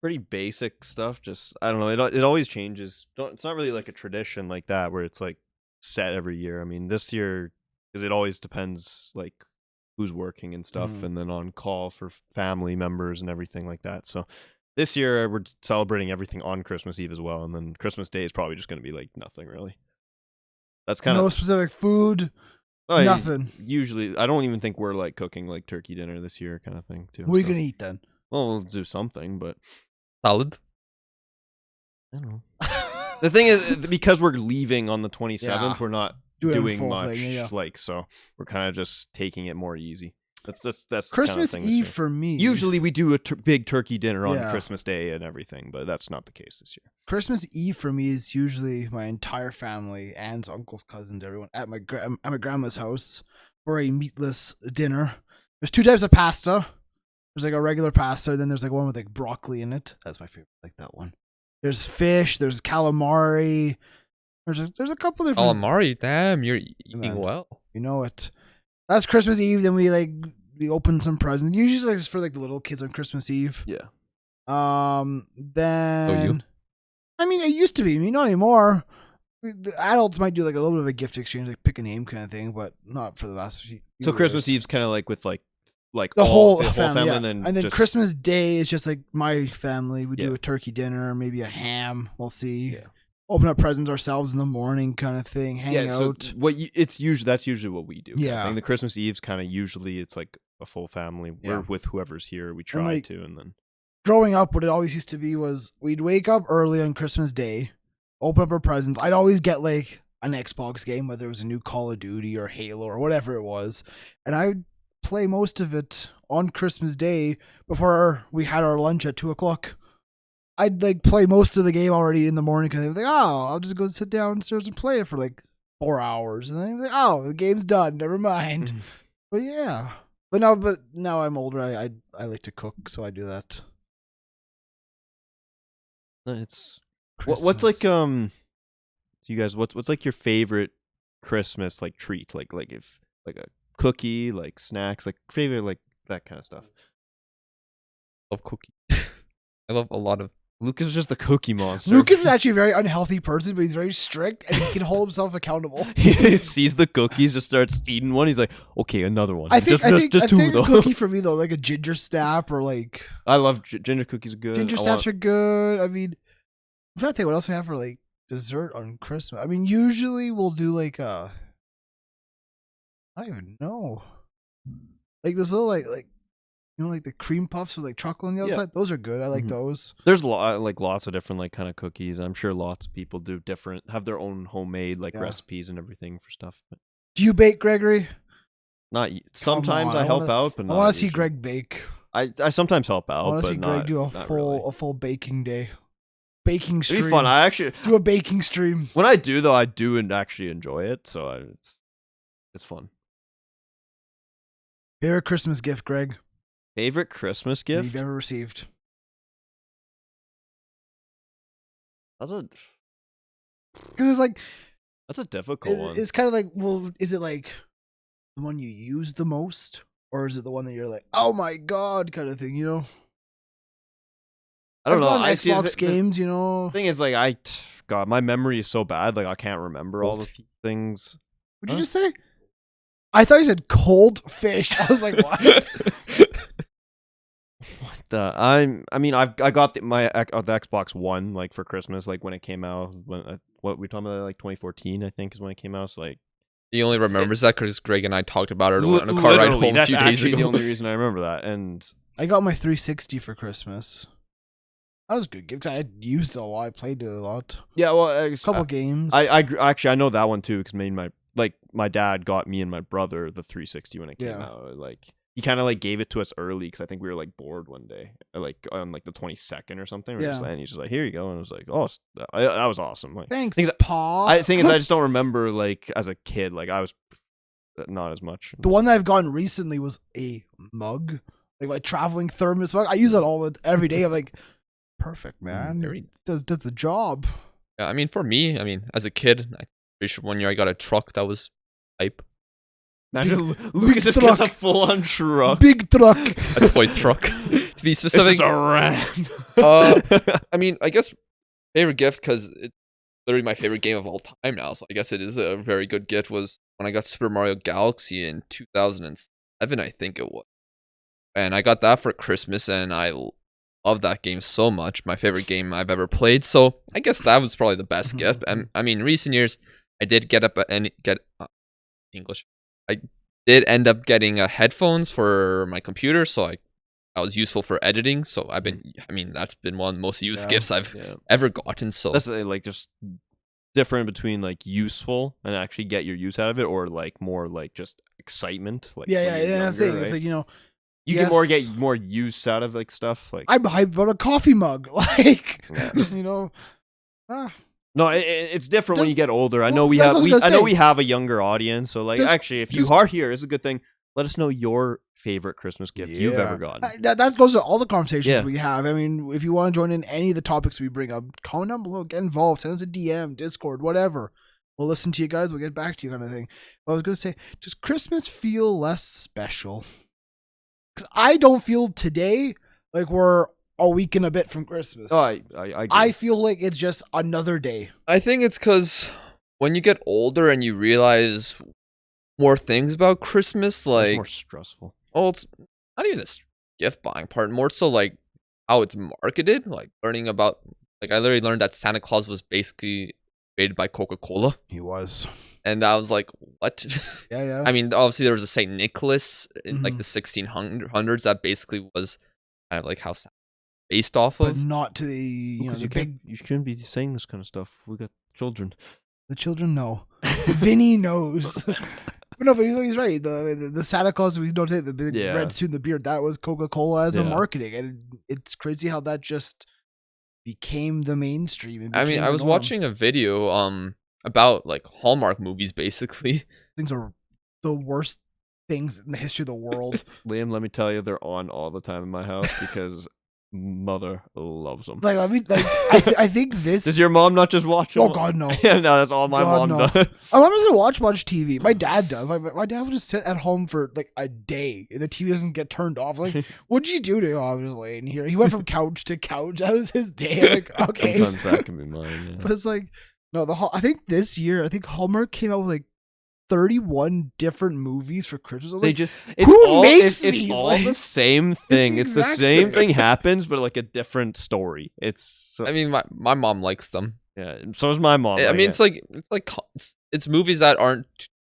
Pretty basic stuff. Just I don't know. It always changes. It's not really like a tradition like that where it's like set every year. I mean, this year because it always depends like who's working and stuff, and then on call for family members and everything like that. So this year we're celebrating everything on Christmas Eve as well, and then Christmas Day is probably just going to be like nothing really. That's kind No of specific food. Nothing. Usually, I don't even think we're like cooking like turkey dinner this year, kind of thing too. What are you gonna eat then? Well, we'll do something, but Salad. I don't know. The thing is, because we're leaving on the 27th, Yeah. we're not Do it in doing full much. thing, yeah. Like, so we're kind of just taking it more easy. That's Christmas the kind of thing this Eve year. for me. Usually we do a big turkey dinner on Yeah. Christmas Day and everything, but that's not the case this year. Christmas Eve for me is usually my entire family, aunts, uncles, cousins, everyone at my grandma's house for a meatless dinner. There's 2 types of pasta. There's like a regular pasta, then there's like one with like broccoli in it. That's my favorite, like that one. There's fish. There's calamari. There's a couple different. Calamari, damn, you're eating Man. well. You know it. That's Christmas Eve. Then we open some presents. Usually it's for like the little kids on Christmas Eve. Yeah. Then. I mean, it used to be. I mean, not anymore. The adults might do like a little bit of a gift exchange, like pick a name kind of thing, but not for the last few So years. Christmas Eve's kind of like with like The whole family, yeah. and then just, Christmas Day is just like my family. We do Yeah. a turkey dinner, maybe a ham. We'll see. Yeah. Open up presents ourselves in the morning, kind of thing. Hang out. So that's usually what we do. kind of Yeah. thing. The Christmas Eve's kind of usually it's like a full family. Yeah. We're with whoever's here. We try like, to, and then Growing up, what it always used to be was we'd wake up early on Christmas Day, open up our presents. I'd always get like an Xbox game, whether it was a new Call of Duty or Halo or whatever it was, and I'd play most of it on Christmas Day before we had our lunch at 2:00. I'd like play most of the game already in the morning because I'd be like, oh, I'll just go sit downstairs and play it for like 4 hours, and then I'd be like, oh, the game's done. Never mind. But yeah, but now I'm older. I like to cook, so I do that. it's what's like so you guys what's like your favorite Christmas like treat like if like a cookie like snacks like favorite like that kind of stuff. Love cookies. I love a lot of. Lucas is just the cookie monster. Lucas is actually a very unhealthy person, but he's very strict and he can hold himself accountable. He sees the cookies, just starts eating one. He's like, okay, another one. Just two a though. cookie for me though, like a ginger snap or like I love ginger cookies. Are good. ginger snaps are good. I mean, I'm trying to think what else we have for like dessert on Christmas. I mean, usually we'll do like I don't even know, like those little like like the cream puffs with like chocolate on the outside. Those are good. I like those. There's lots of different like kind of cookies. I'm sure lots of people do have their own homemade like recipes and everything for stuff. But Do you bake, Gregory? not sometimes on, I I help wanna- out, but I not want to see usually. Greg bake. I sometimes help I out, want to but see not Greg do not really. a full baking day, baking It'd stream. be fun. I actually do a baking stream. when I do though, I do and actually enjoy it. So it's fun. Favorite Christmas gift, Greg, Favorite Christmas that gift? you've ever received? That's a Because it's like difficult one. it's kind of like, well, is it like the one you use the most, or is it the one that you're like, oh my god, kind of thing? You know, I don't know. I've gone I see Xbox games. You know, The thing is, like, God, my memory is so bad. Like, I can't remember all the things. what'd you just say? I thought you said cold fish. I was like, what? What the? I mean, I got the Xbox One like for Christmas, like when it came out. What we talking about, like 2014, I think, is when it came out. So like, He only remembers that because Greg and I talked about it on a car ride home a that's few days actually ago. the only reason I remember that. And I got my 360 for Christmas. That was a good gift. I used it a lot. I played it a lot. yeah, well, A couple games. actually I know that one too because my dad got me and my brother the 360 when it came out. Like he kind of like gave it to us early because I think we were like bored one day, like on like the 22nd or something. And he's just like, here you go, and I was like, oh, that was awesome. Like, Thanks, things Paul. I think is I just don't remember like as a kid, like I was not as much. The one that I've gotten recently was a mug, like my traveling thermos mug. I use it every day. I'm like, perfect, man. Does the job. Yeah, I mean, for me, as a kid, I'm pretty sure one year I got a truck that was hype. Imagine Lucas just gets a full-on truck. Big truck. A toy truck. To be It's specific. just a ram. I mean, I guess favorite gift, because it's literally my favorite game of all time now. So I guess it is a very good gift. Was when I got Super Mario Galaxy in 2007, I think it was. And I got that for Christmas, and I love that game so much. My favorite game I've ever played. So I guess that was probably the best gift. And I mean, recent years, I did get English. I did end up getting headphones for my computer, so that was useful for editing. So that's been one of the most used gifts I've ever gotten. So that's like just different between like useful and actually get your use out of it, or like more like just excitement. Like That's the thing. Right? It's like, you can get more use out of like stuff. Like I'm hyped about a coffee mug. Like No, it's different when you get older. I know well, I know we have a younger audience, so like actually, if you are here, it's a good thing. Let us know your favorite Christmas gift you've ever gotten. That goes to all the conversations we have. I mean, if you want to join in any of the topics we bring up, comment down below, get involved, send us a DM, Discord, whatever. We'll listen to you guys. We'll get back to you, kind of thing. But I was going to say, does Christmas feel less special? Because I don't feel today like we're a week and a bit from Christmas. Oh, I feel like it's just another day. I think it's because when you get older and you realize more things about Christmas, like it's more stressful. Oh, it's not even this gift buying part, more so like how it's marketed. Like learning about, like I literally learned that Santa Claus was basically created by Coca-Cola. He was. And I was like, what? Yeah. I mean, obviously there was a Saint Nicholas in like the 1600s that basically was kind of like how Santa based off but of. not to the You shouldn't be saying this kind of stuff. We got children. The children know. Vinny knows. But no, but he's right. The Santa Claus we don't take the big red suit and the beard. That was Coca-Cola as a marketing, and it's crazy how that just became the mainstream. I mean, I was watching a video about like Hallmark movies. Basically, things are the worst things in the history of the world. Liam, let me tell you, they're on all the time in my house because mother loves them. Like I mean, like I think this. Does your mom not just watch them? Oh God, no. Yeah, no, that's all my mom does. My mom doesn't watch much TV. My dad does. My dad will just sit at home for like a day, and the TV doesn't get turned off. Like, what'd you do to him? I was just laying here. He went from couch to couch. That was his day. Like, okay. Sometimes that can be mine. Yeah. But it's like, no, I think this year, Hallmark came out with like 31 different movies for Christmas. I was like, who makes these? It's all the same thing. It's the same thing happens, but like a different story. I mean, my mom likes them. Yeah, so is my mom. I mean, it's movies that aren't.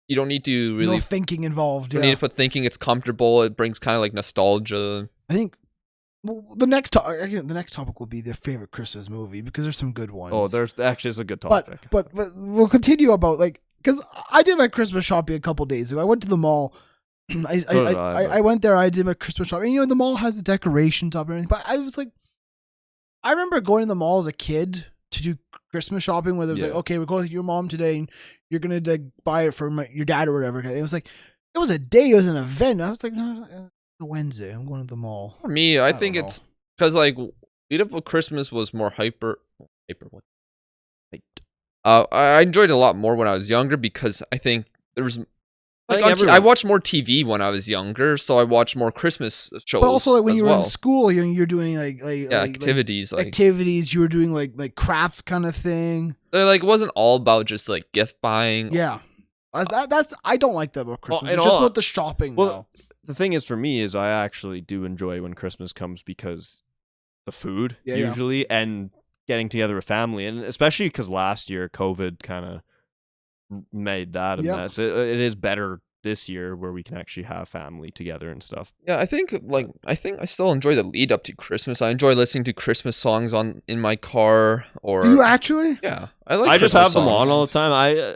You don't need to really thinking involved. You don't need to put thinking. It's comfortable. It brings kind of like nostalgia. I think. Well, the next topic will be their favorite Christmas movie, because there's some good ones. Oh, there's actually is a good topic. But we'll continue about like, because I did my Christmas shopping a couple days ago. I went to the mall. I went there. I did my Christmas shopping. And, the mall has the decorations up and everything. But I was like, I remember going to the mall as a kid to do Christmas shopping, where it was like, okay, we're going with your mom today, and you're gonna buy it for your dad or whatever. It was like, it was a day. It was an event. I was like, no. Wednesday, I'm going to the mall. For me, I think it's because like lead up of Christmas was more hyper. I enjoyed it a lot more when I was younger, because I think there was I watched more TV when I was younger, so I watched more Christmas shows. But also, like when you were in school, you're doing activities. Activities. You were doing like crafts kind of thing. It wasn't all about just like gift buying. Yeah, I don't like that about Christmas. It's just about the shopping. Well, the thing is, for me, is I actually do enjoy when Christmas comes, because the food usually and getting together with family, and especially because last year COVID kind of made that a mess. It is better this year where we can actually have family together and stuff. Yeah, I think I still enjoy the lead up to Christmas. I enjoy listening to Christmas songs in my car. Or do you actually? Yeah, I just have them on all the time.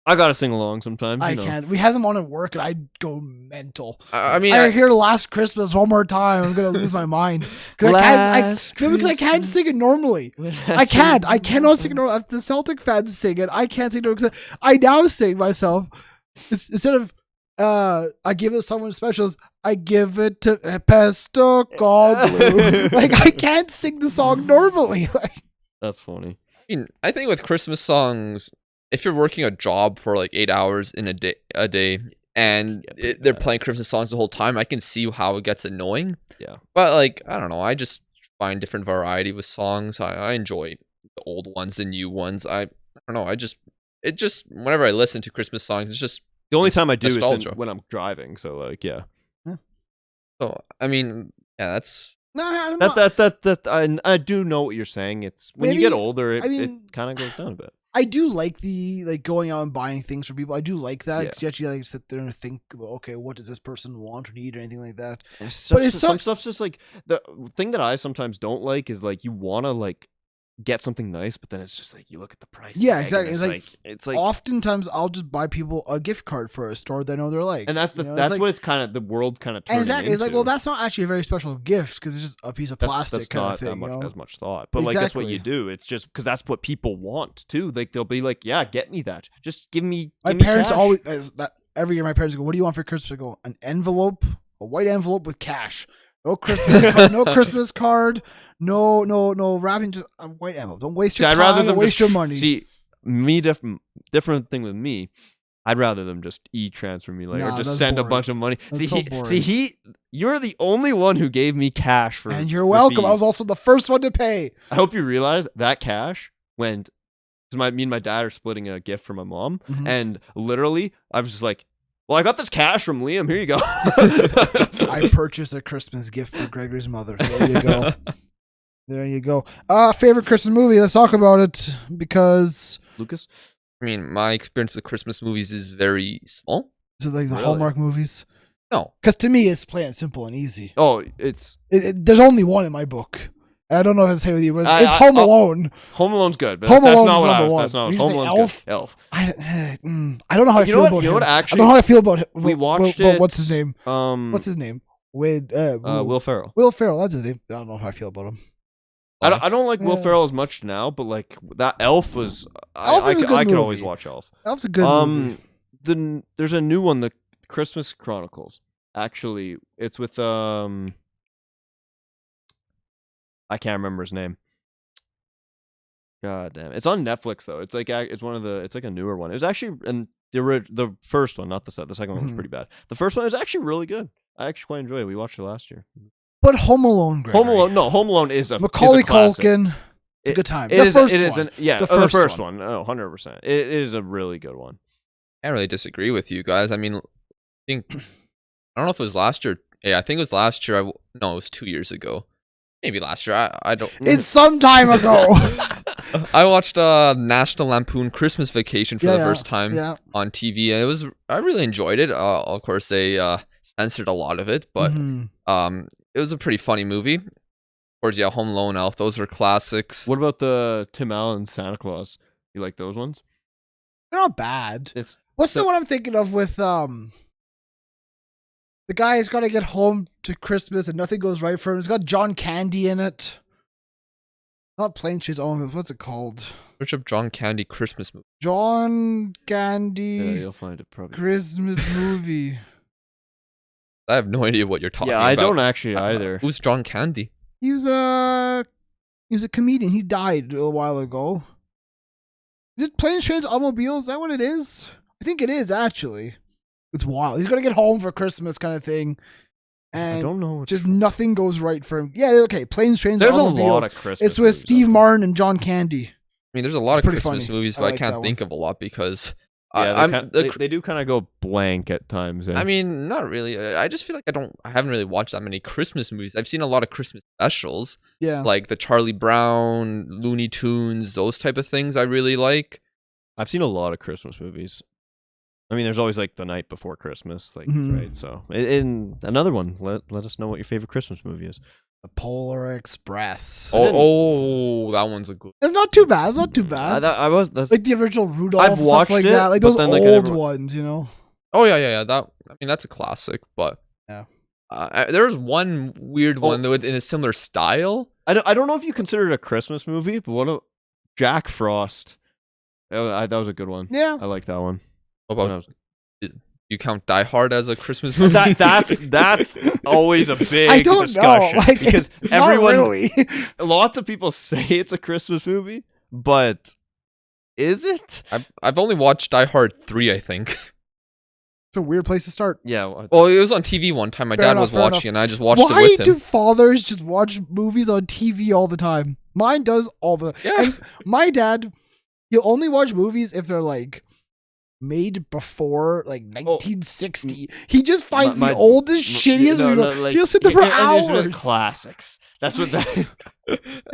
I gotta sing along sometimes. I can't. We have them on at work, and I go mental. I mean, I hear "Last Christmas" one more time, I'm gonna lose my mind. Because I can't sing it normally. I can't. I cannot sing it normally. If the Celtic fans sing it, I can't sing it because I now sing myself instead of I give it to someone special. I give it to Pesto Coglu. Like, I can't sing the song normally. That's funny. I think with Christmas songs, if you're working a job for like 8 hours in a day, and they're playing Christmas songs the whole time, I can see how it gets annoying. Yeah. But like, I don't know, I just find different variety with songs. I enjoy the old ones, the new ones. I don't know. It just whenever I listen to Christmas songs, it's just The only time I do nostalgia. is when I'm driving. So like, yeah. so. I mean, yeah, that's No, I don't know. I do know what you're saying. It's when you Maybe- get older, I mean- it kind of goes down a bit. I do like the going out and buying things for people. I do like that. Yeah. 'Cause you actually like sit there and think, well, okay, what does this person want or need or anything like that. But it's some stuff's just like the thing that I sometimes don't like is like you want to like get something nice, but then it's just like you look at the price. Yeah, tag and exactly. It's like Oftentimes, I'll just buy people a gift card for a store that I know they're like, and that's you know, that's like, what it's kind of the world's kind of and turning exactly. It's like, into. well, that's not actually a very special gift because it's just a piece of plastic that's kind not of thing. that much, you know? as much thought, but like that's what you Exactly. do. It's just because that's what people want too. Like they'll be like, yeah, get me that. Just give me. My give me parents cash. always every year. My parents go, "What do you want for Christmas?" I go, "An envelope, a white envelope with cash. No Christmas, no Christmas card, no wrapping. Just a white envelope. Don't waste your See, time. Don't waste your money." See, different thing with me. I'd rather them just e-transfer me, like, or Nah, just that's send a boring. bunch of money. That's so boring. You're the only one who gave me cash for. And you're the welcome. I was fees. also the first one to pay. I hope you realize that cash went because me and my dad are splitting a gift for my mom, Mhm. and literally I was just like, "Well, I got this cash from Liam. Here you go." I purchased a Christmas gift for Gregory's mother. There you go. There you go. Favorite Christmas movie? Let's talk about it because Lucas. I mean, my experience with Christmas movies is very small. is it like the Really? Hallmark movies? No, Because to me, it's plain and simple and easy. Oh, it's There's only one in my book. And I don't know if it's the same with you, but I- it's I- Home I'll- Alone. Home Alone's good, but Home that's Alone not is what I number was. one. That's not what Did I was. you Home say Alone's Elf? good. Elf. I don't know how I You feel know about what? You know him. what? I Actually, don't know how I feel about him. we watched it. What's his name? What's His name? Will Ferrell. Will Ferrell. That's his name. I don't know how I feel about him. I don't like Will Yeah. Ferrell as much now, but like that Elf was. Elf is a good I could always movie. watch Elf. That was a good movie. There's a new one, the Christmas Chronicles. Actually, it's with I can't remember his name. God damn, it's on Netflix though. It's like it's like a newer one. It was actually the first one, not the second one was Mhm. pretty bad. The first one was actually really good. I actually quite enjoyed it. We watched it last year. But Home Alone, Gregory. Home Alone is a Macaulay is a classic. Culkin. It's a good time. It The is. first It is one. the The first first one. Oh, 100%. It is a really good one. I can't really disagree with you guys. I mean, I think I don't know if it was last year. Yeah, I think it was last year. No, it was 2 years ago. Maybe last year. I don't. It's some time ago. I watched National Lampoon Christmas Vacation for the first time Yeah. on TV, and I really enjoyed it. Of course, they censored a lot of it, but Mhm. it was a pretty funny movie. Of course, yeah, Home Alone, Elf, those are classics. What about the Tim Allen Santa Claus? You like those ones? They're not bad. It's What's the so- one I'm thinking of with the guy's got to get home to Christmas and nothing goes right for him. It's got John Candy in it. Not Plane Chase. Oh, what's it called? Search up John Candy Christmas movie. John Candy yeah, you'll find it probably. Christmas movie. I have no idea what you're talking Yeah, about. I don't actually Uh, either. Who's John Candy? He was a comedian. He died a little while ago. Is it Planes, Trains, Automobiles? Is that what it is? I think it is actually. It's wild. He's gonna get home for Christmas, kind of thing, I and don't know. just nothing goes right for him. Yeah, okay. Planes, Trains, There's a Automobiles. lot of Christmas. It's with movies Steve out Martin and John Candy. I mean, there's a lot It's of pretty Christmas funny. movies, I but I like can't that think of a lot because there. Yeah, I'm they do kind of go blank at times. Yeah. I mean, not really. I just feel like I haven't really watched that many Christmas movies. I've seen a lot of Christmas specials, Yeah. like the Charlie Brown, Looney Tunes, those type of things. I really like. I've seen a lot of Christmas movies. I mean, there's always like the night before Christmas, like Mhm. right. So, in another one, let us know what your favorite Christmas movie is. The Polar Express. didn't- Oh, that one's a good. It's not too bad. It's not too bad. That's Like the original Rudolph. I've and watched stuff like it, that. Like but those then, like, old everyone- ones, you know. Oh yeah. That's a classic, but Yeah. There's one weird one though in a similar style. I don't know if you consider it a Christmas movie, but one of Jack Frost. That was a good one. Yeah. I like that one. What When I about was- you count Die Hard as a Christmas movie? that's always a big I don't discussion know. Like, because not everyone, really. lots of people say it's a Christmas movie, but Is it? I've only watched Die Hard 3, I think. It's a weird place to start. Yeah. Well, it was on TV one time. My Fair dad enough, was fair watching, and I just watched it Why with him. do fathers just watch movies on TV all the time? Mine does all the Yeah. And my dad, he'll only watch movies if they're like made before like 1960. He just finds the oldest, shittiest movie. He'll sit there for hours. Classics. That's what that.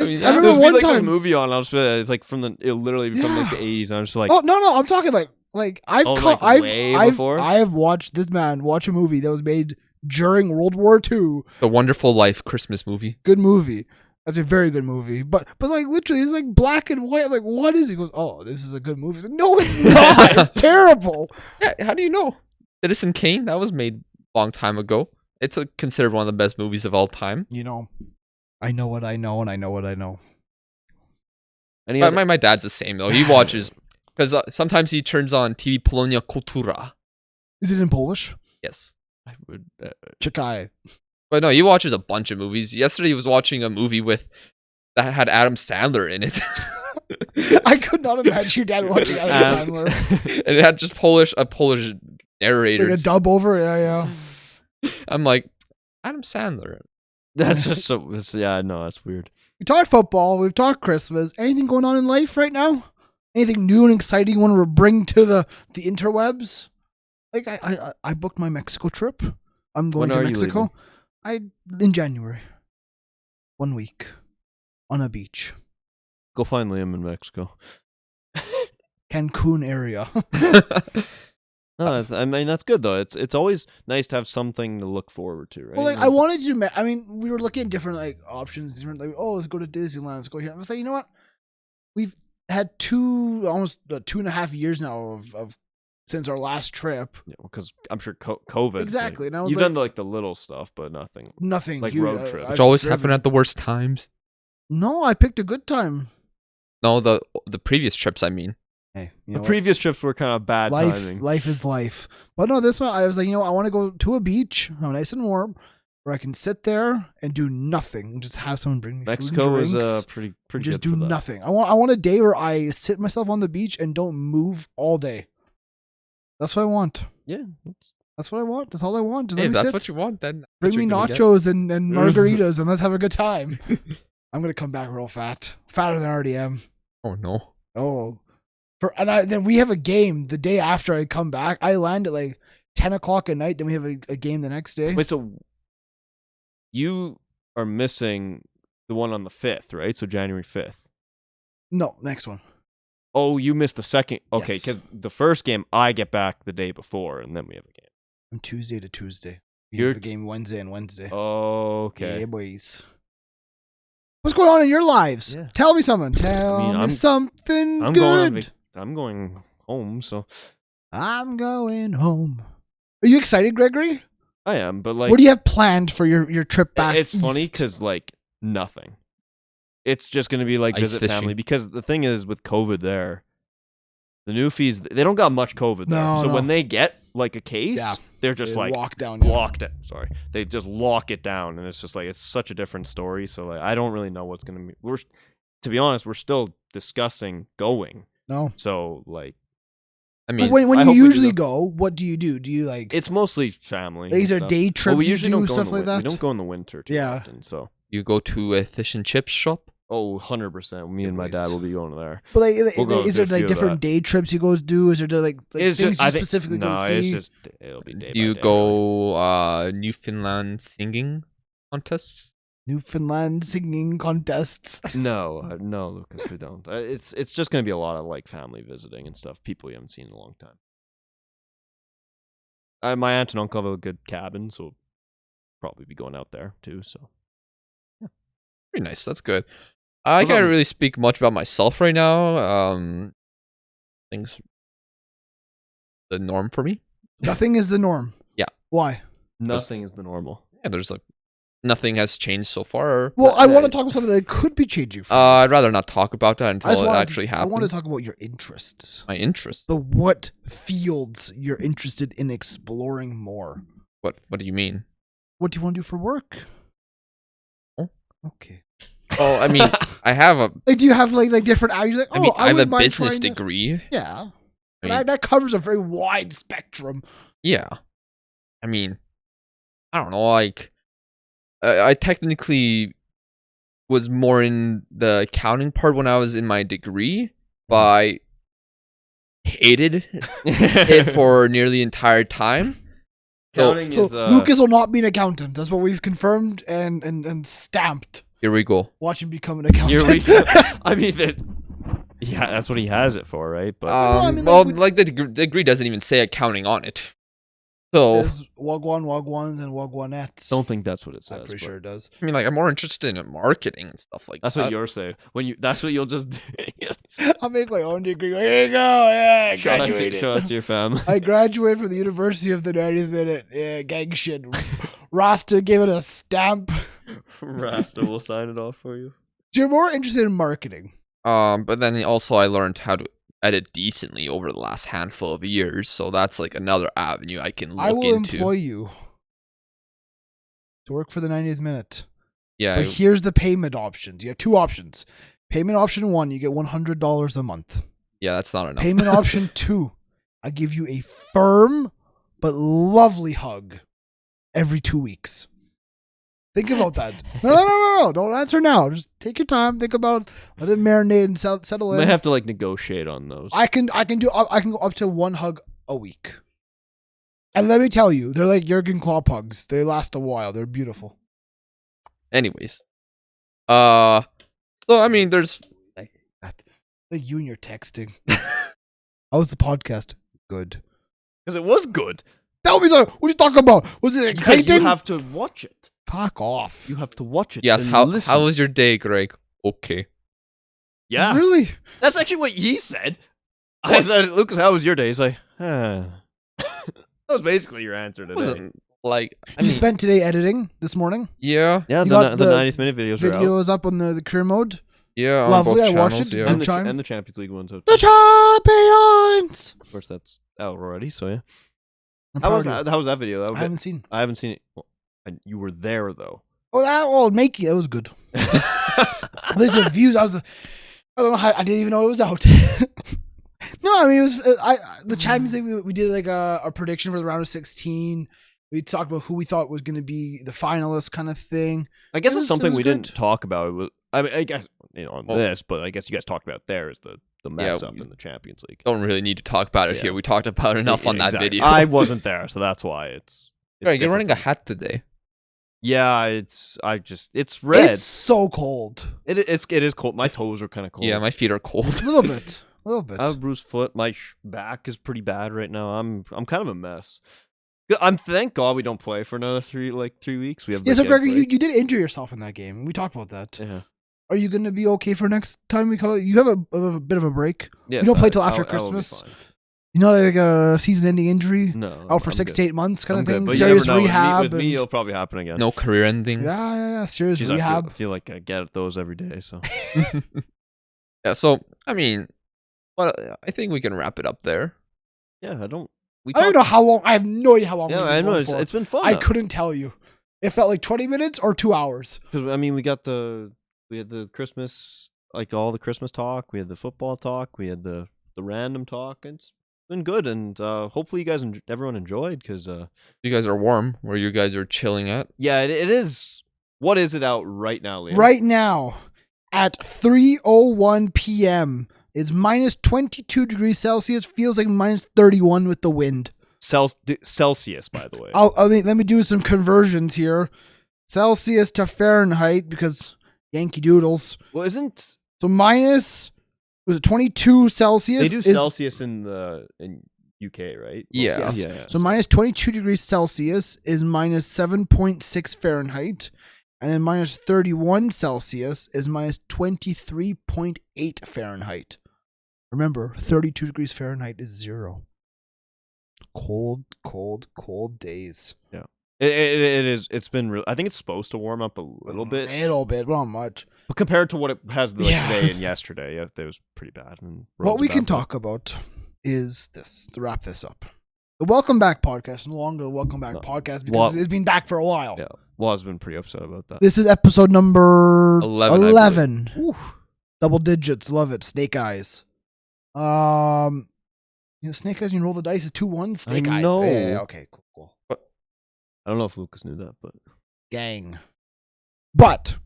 I mean, I remember There'll be one like this time- movie on. I'll just be, it's like it'll literally be from like the 80s, and I'm just like, Oh no, I'm talking like I've Oh, caught like way before? I have watched this man watch a movie that was made during World War II. The Wonderful Life Christmas movie. Good movie. That's a very good movie. But like literally it's like black and white. I'm like, what is it? He goes, oh, this is a good movie. I was like, no, it's not. It's terrible. Yeah, how do you know? Citizen Kane, that was made a long time ago. It's considered one of the best movies of all time. You know, I know what I know, and I know what I know. But my dad's the same though. He watches because sometimes he turns on TV Polonia Kultura. Is it in Polish? Yes, I would. Czekaj. but no, he watches a bunch of movies. Yesterday he was watching a movie that had Adam Sandler in it. I could not imagine your dad watching Adam Sandler. And it had just a Polish narrator. Like a dub over. Yeah. I'm like, Adam Sandler. That's just so. Yeah, no, that's weird. We talked football. We've talked Christmas. Anything going on in life right now? Anything new and exciting you want to bring to the interwebs? Like I booked my Mexico trip. I'm going to Mexico. In January. 1 week on a beach. Go find Liam in Mexico. Cancun area. No, I mean that's good though. It's always nice to have something to look forward to, right? Well, like I wanted to. I mean, we were looking at different like options. Different like, oh, let's go to Disneyland. Let's go here. I was like, you know what? We've had almost 2.5 years now of since our last trip. Yeah, because I'm sure COVID. Exactly. Like, and I was you've like, done like the little stuff, but nothing. nothing. road trips. Which always happen at the worst times. No, I picked a good time. No, the previous trips, I mean. Hey, The previous trips were kind of bad timing. Life is life. But no, this one I was like, I want to go to a beach, nice and warm, where I can sit there and do nothing, and just have someone bring me Mexico food and was drinks, pretty just good do for that. nothing. I want a day where I sit myself on the beach and don't move all day. That's what I want. Yeah, That's what I want. That's all I want. Just Hey, let if me that's sit. what you want, then Bring me nachos and margaritas, and let's have a good time. I'm gonna come back real fatter than I already am. Oh no. Oh, then we have a game the day after I come back. I land at like 10 o'clock at night. Then we have a game the next day. Wait, so you are missing the one on the 5th, right? So January 5th. No, next one. Oh, you missed the second. Okay, Yes. because the first game I get back the day before, and then we have a game. From Tuesday to Tuesday. We You're- have a game Wednesday and Wednesday. Okay. Yeah, boys. What's going on in your lives? Yeah. Tell me something. Tell me something I'm good. I'm going home, so I'm going home. Are you excited, Gregory? I am. But like, What do you have planned for your trip back? it's funny east? because like nothing. It's just gonna be like Ice visit fishing. family because the thing is with COVID there, the newfies they don't got much COVID there. No, So no. when they get like a case, Yeah. they're just They like lock down. locked it. Sorry, they just lock it down, and it's just like it's such a different story. So like I don't really know what's gonna be. To be honest, we're still discussing going. No. So like I But mean, when I you hope we do usually that. go, what do you do? Do you like? it's mostly family. These and are stuff. day Well, trips. we you usually do don't go stuff in the like that. We don't go in the winter too Yeah. often. So you go to a fish and chip shop. oh, 100%. Me and my dad Anyways. will be going there. But like, We'll go is to there a like few of different that. day trips you go do? Is there like It's things just, I you think, specifically no, go to it's see? just it'll be day Do you by day, really. go Newfoundland singing contests? Newfoundland singing contests. No, no, Lucas, we don't. It's just gonna be a lot of like family visiting and stuff. People you haven't seen in a long time. My aunt and uncle have a good cabin, so we'll probably be going out there too. So Pretty nice. That's good. I What can't about- really speak much about myself right now. Things the norm for me. Nothing is the norm. Yeah. Why? nothing is the normal. Yeah, there's like nothing has changed so far. Well, I yeah. want to talk about something that could be changing for you. I'd rather not talk about that until it wanna- actually happens. I want to talk about your interests. My interest. What fields you're interested in exploring more. What do you mean? What do you want to do for work? Oh. Okay. Well, I mean, I have a. Like, do you have like different hours? Like, I mean, I have a wouldn't mind business trying to- degree. Yeah, I mean, that covers a very wide spectrum. yeah. I mean, I don't know. Like, I technically was more in the accounting part when I was in my degree, but I hated it for nearly the entire time. Counting So is Lucas will not be an accountant. That's what we've confirmed and stamped. Here we go. Watch him become an accountant. I mean that. Yeah, that's what he has it for, right? But I mean, well, like, the degree doesn't even say accounting on it. So There's Wagwans, and Wagwanettes. don't think that's what it says. I'm pretty but sure it does. I mean, like, I'm more interested in marketing and stuff like That's that. what you're saying. That's what you'll just do. I'll make my own degree. Here you go. Yeah, I show that graduated. to your family. I graduated from the University of the 90th Minute. Yeah, gang shit. Rasta gave it a stamp. Rasta will sign it off for you. So you're more interested in marketing. But then also I learned how to edit decently over the last handful of years, so that's like another avenue I can look I will into. employ you to work for the 90th Minute. Yeah, But here's the payment options. You have two options. Payment option 1, you get $100 a month. yeah, that's not enough. Payment option 2, I give you a firm but lovely hug every 2 weeks. Think about that. No. Don't answer now. Just take your time. Think about. Let it marinate and settle You in. might have to like negotiate on those. I can go up to 1 hug a week. And let me tell you, they're like Jurgen Klopp hugs. They last a while. They're beautiful. Anyways, so I mean, there's Like you and your texting. How was the podcast? Good. Because it was good. Tell me, what are you talking about? Was it Because exciting? you have to watch it. Fuck off. You have to watch it. yes. and How listen. was your day, Greg? Okay. Yeah. Really? That's actually what he said. I said, Lucas, how was your day? He's like, that was basically your answer It today. wasn't like I You mean, spent today editing this morning. yeah, Yeah, You the got the 90th minute videos are out. Video is up on the career mode. yeah. On Lovely, both I watched channels, it. Yeah. And Chime. and the Champions League ones. The champions. Of course, that's out already, so yeah. I'm How proud was of you. that? How was that video? I haven't seen. I haven't seen it. Well, and you were there, though. Oh, that well, make it. It was good. There's the views. I don't know how. I didn't even know it was out. No, I mean it was. The Champions League. We did like a prediction for the round of 16. We talked about who we thought was going to be the finalists, kind of thing. I guess It it's was- something it was we didn't good. talk about. It was, I guess on Well- this, but I guess you guys talked about there is the mess Yeah, up in the Champions League. Don't really need to talk about it Yeah. here. We talked about it enough on that Exactly. video. I wasn't there, so that's why it's Greg, you're different running a for me. hat today. Yeah, it's red. It's so cold. It is cold. My toes are kind of cold. Yeah, my feet are cold. A little bit. A little bit. I have a bruised foot. My back is pretty bad right now. I'm kind of a mess. Thank God we don't play for another 3 weeks. We have Yeah, so like, a Gregor, break. you did injure yourself in that game. We talked about that. Yeah. Are you going to be okay for next time we call it? You have a bit of a break. Yes, you don't play till I- after I will be Christmas. fine. You know, like a season-ending injury, No, out for I'm 6 good. to 8 months, kind I'm of good, thing. but you Serious never know. rehab. With me, and- it'll probably happen again. No career ending. yeah. Serious Jeez, rehab. I feel like I get those every day. So Yeah. So I mean, well, I think we can wrap it up there. yeah, I don't. We I don't know how long. I have no idea how long. Yeah, we've I been know going it's, for. it's been fun. I couldn't tell you. It felt like 20 minutes or 2 hours. Because I mean, we had the Christmas, like all the Christmas talk. We had the football talk. We had the random talk. And it's been good, and hopefully you guys, everyone enjoyed. Because You guys are warm where you guys are chilling at. yeah, it is. What is it out right now, Liam? Right now, at 3:01 p.m., it's minus 22 degrees Celsius. Feels like minus 31 with the wind. Celsius, by the way. Let me do some conversions here. Celsius to Fahrenheit because Yankee Doodles. Well, isn't So minus was it 22 Celsius? they do is- Celsius in UK, right? Yeah. Yes. Yeah. So minus 22 degrees Celsius is minus 7.6 Fahrenheit. And then minus 31 Celsius is minus 23.8 Fahrenheit. Remember, 32 degrees Fahrenheit is 0. Cold, cold, cold days. It is. It's been real. I think it's supposed to warm up a little bit, A little bit, but not much. but compared to what it has like Yeah. today and yesterday, yeah, it was pretty bad. And What roads we are can bad, but- talk about is this, to wrap this up. The Welcome Back podcast, no longer the Welcome Back No. podcast because it's been back for a while. Yeah, Waz been pretty upset about that. This is episode number 11, I 11. Ooh. Double digits, love it. Snake eyes. Snake eyes. You roll the dice is 2-1. Snake eyes. know. Yeah, okay, cool. I don't know if Lucas knew that, but Gang. But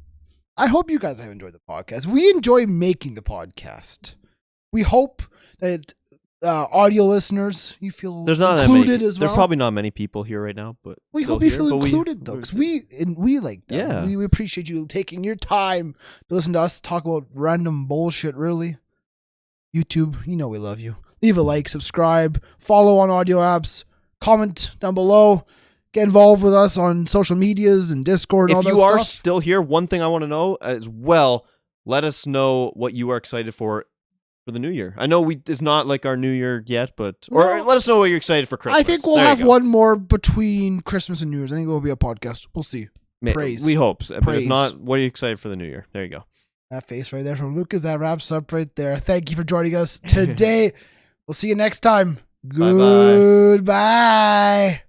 I hope you guys have enjoyed the podcast. We enjoy making the podcast. We hope that audio listeners, you feel there's not included that many. as well. There's probably not many people here right now, but We still hope you here, feel but included though, because we like that. Yeah. We appreciate you taking your time to listen to us talk about random bullshit. Really, YouTube, you know we love you. Leave a like, subscribe, follow on audio apps, comment down below, get involved with us on social medias and Discord. And all If that you are stuff. still here, one thing I want to know as well, let us know what you are excited for the new year. I know it's not like our new year yet, but or No. let us know what you're excited for Christmas. I think we'll There you have go. one more between Christmas and New Year's. I think it will be a podcast. We'll see. Praise. We hope, but Praise. if not, what are you excited for the new year? There you go. That face right there from Lucas, that wraps up right there. Thank you for joining us today. We'll see you next time. Bye-bye. Goodbye.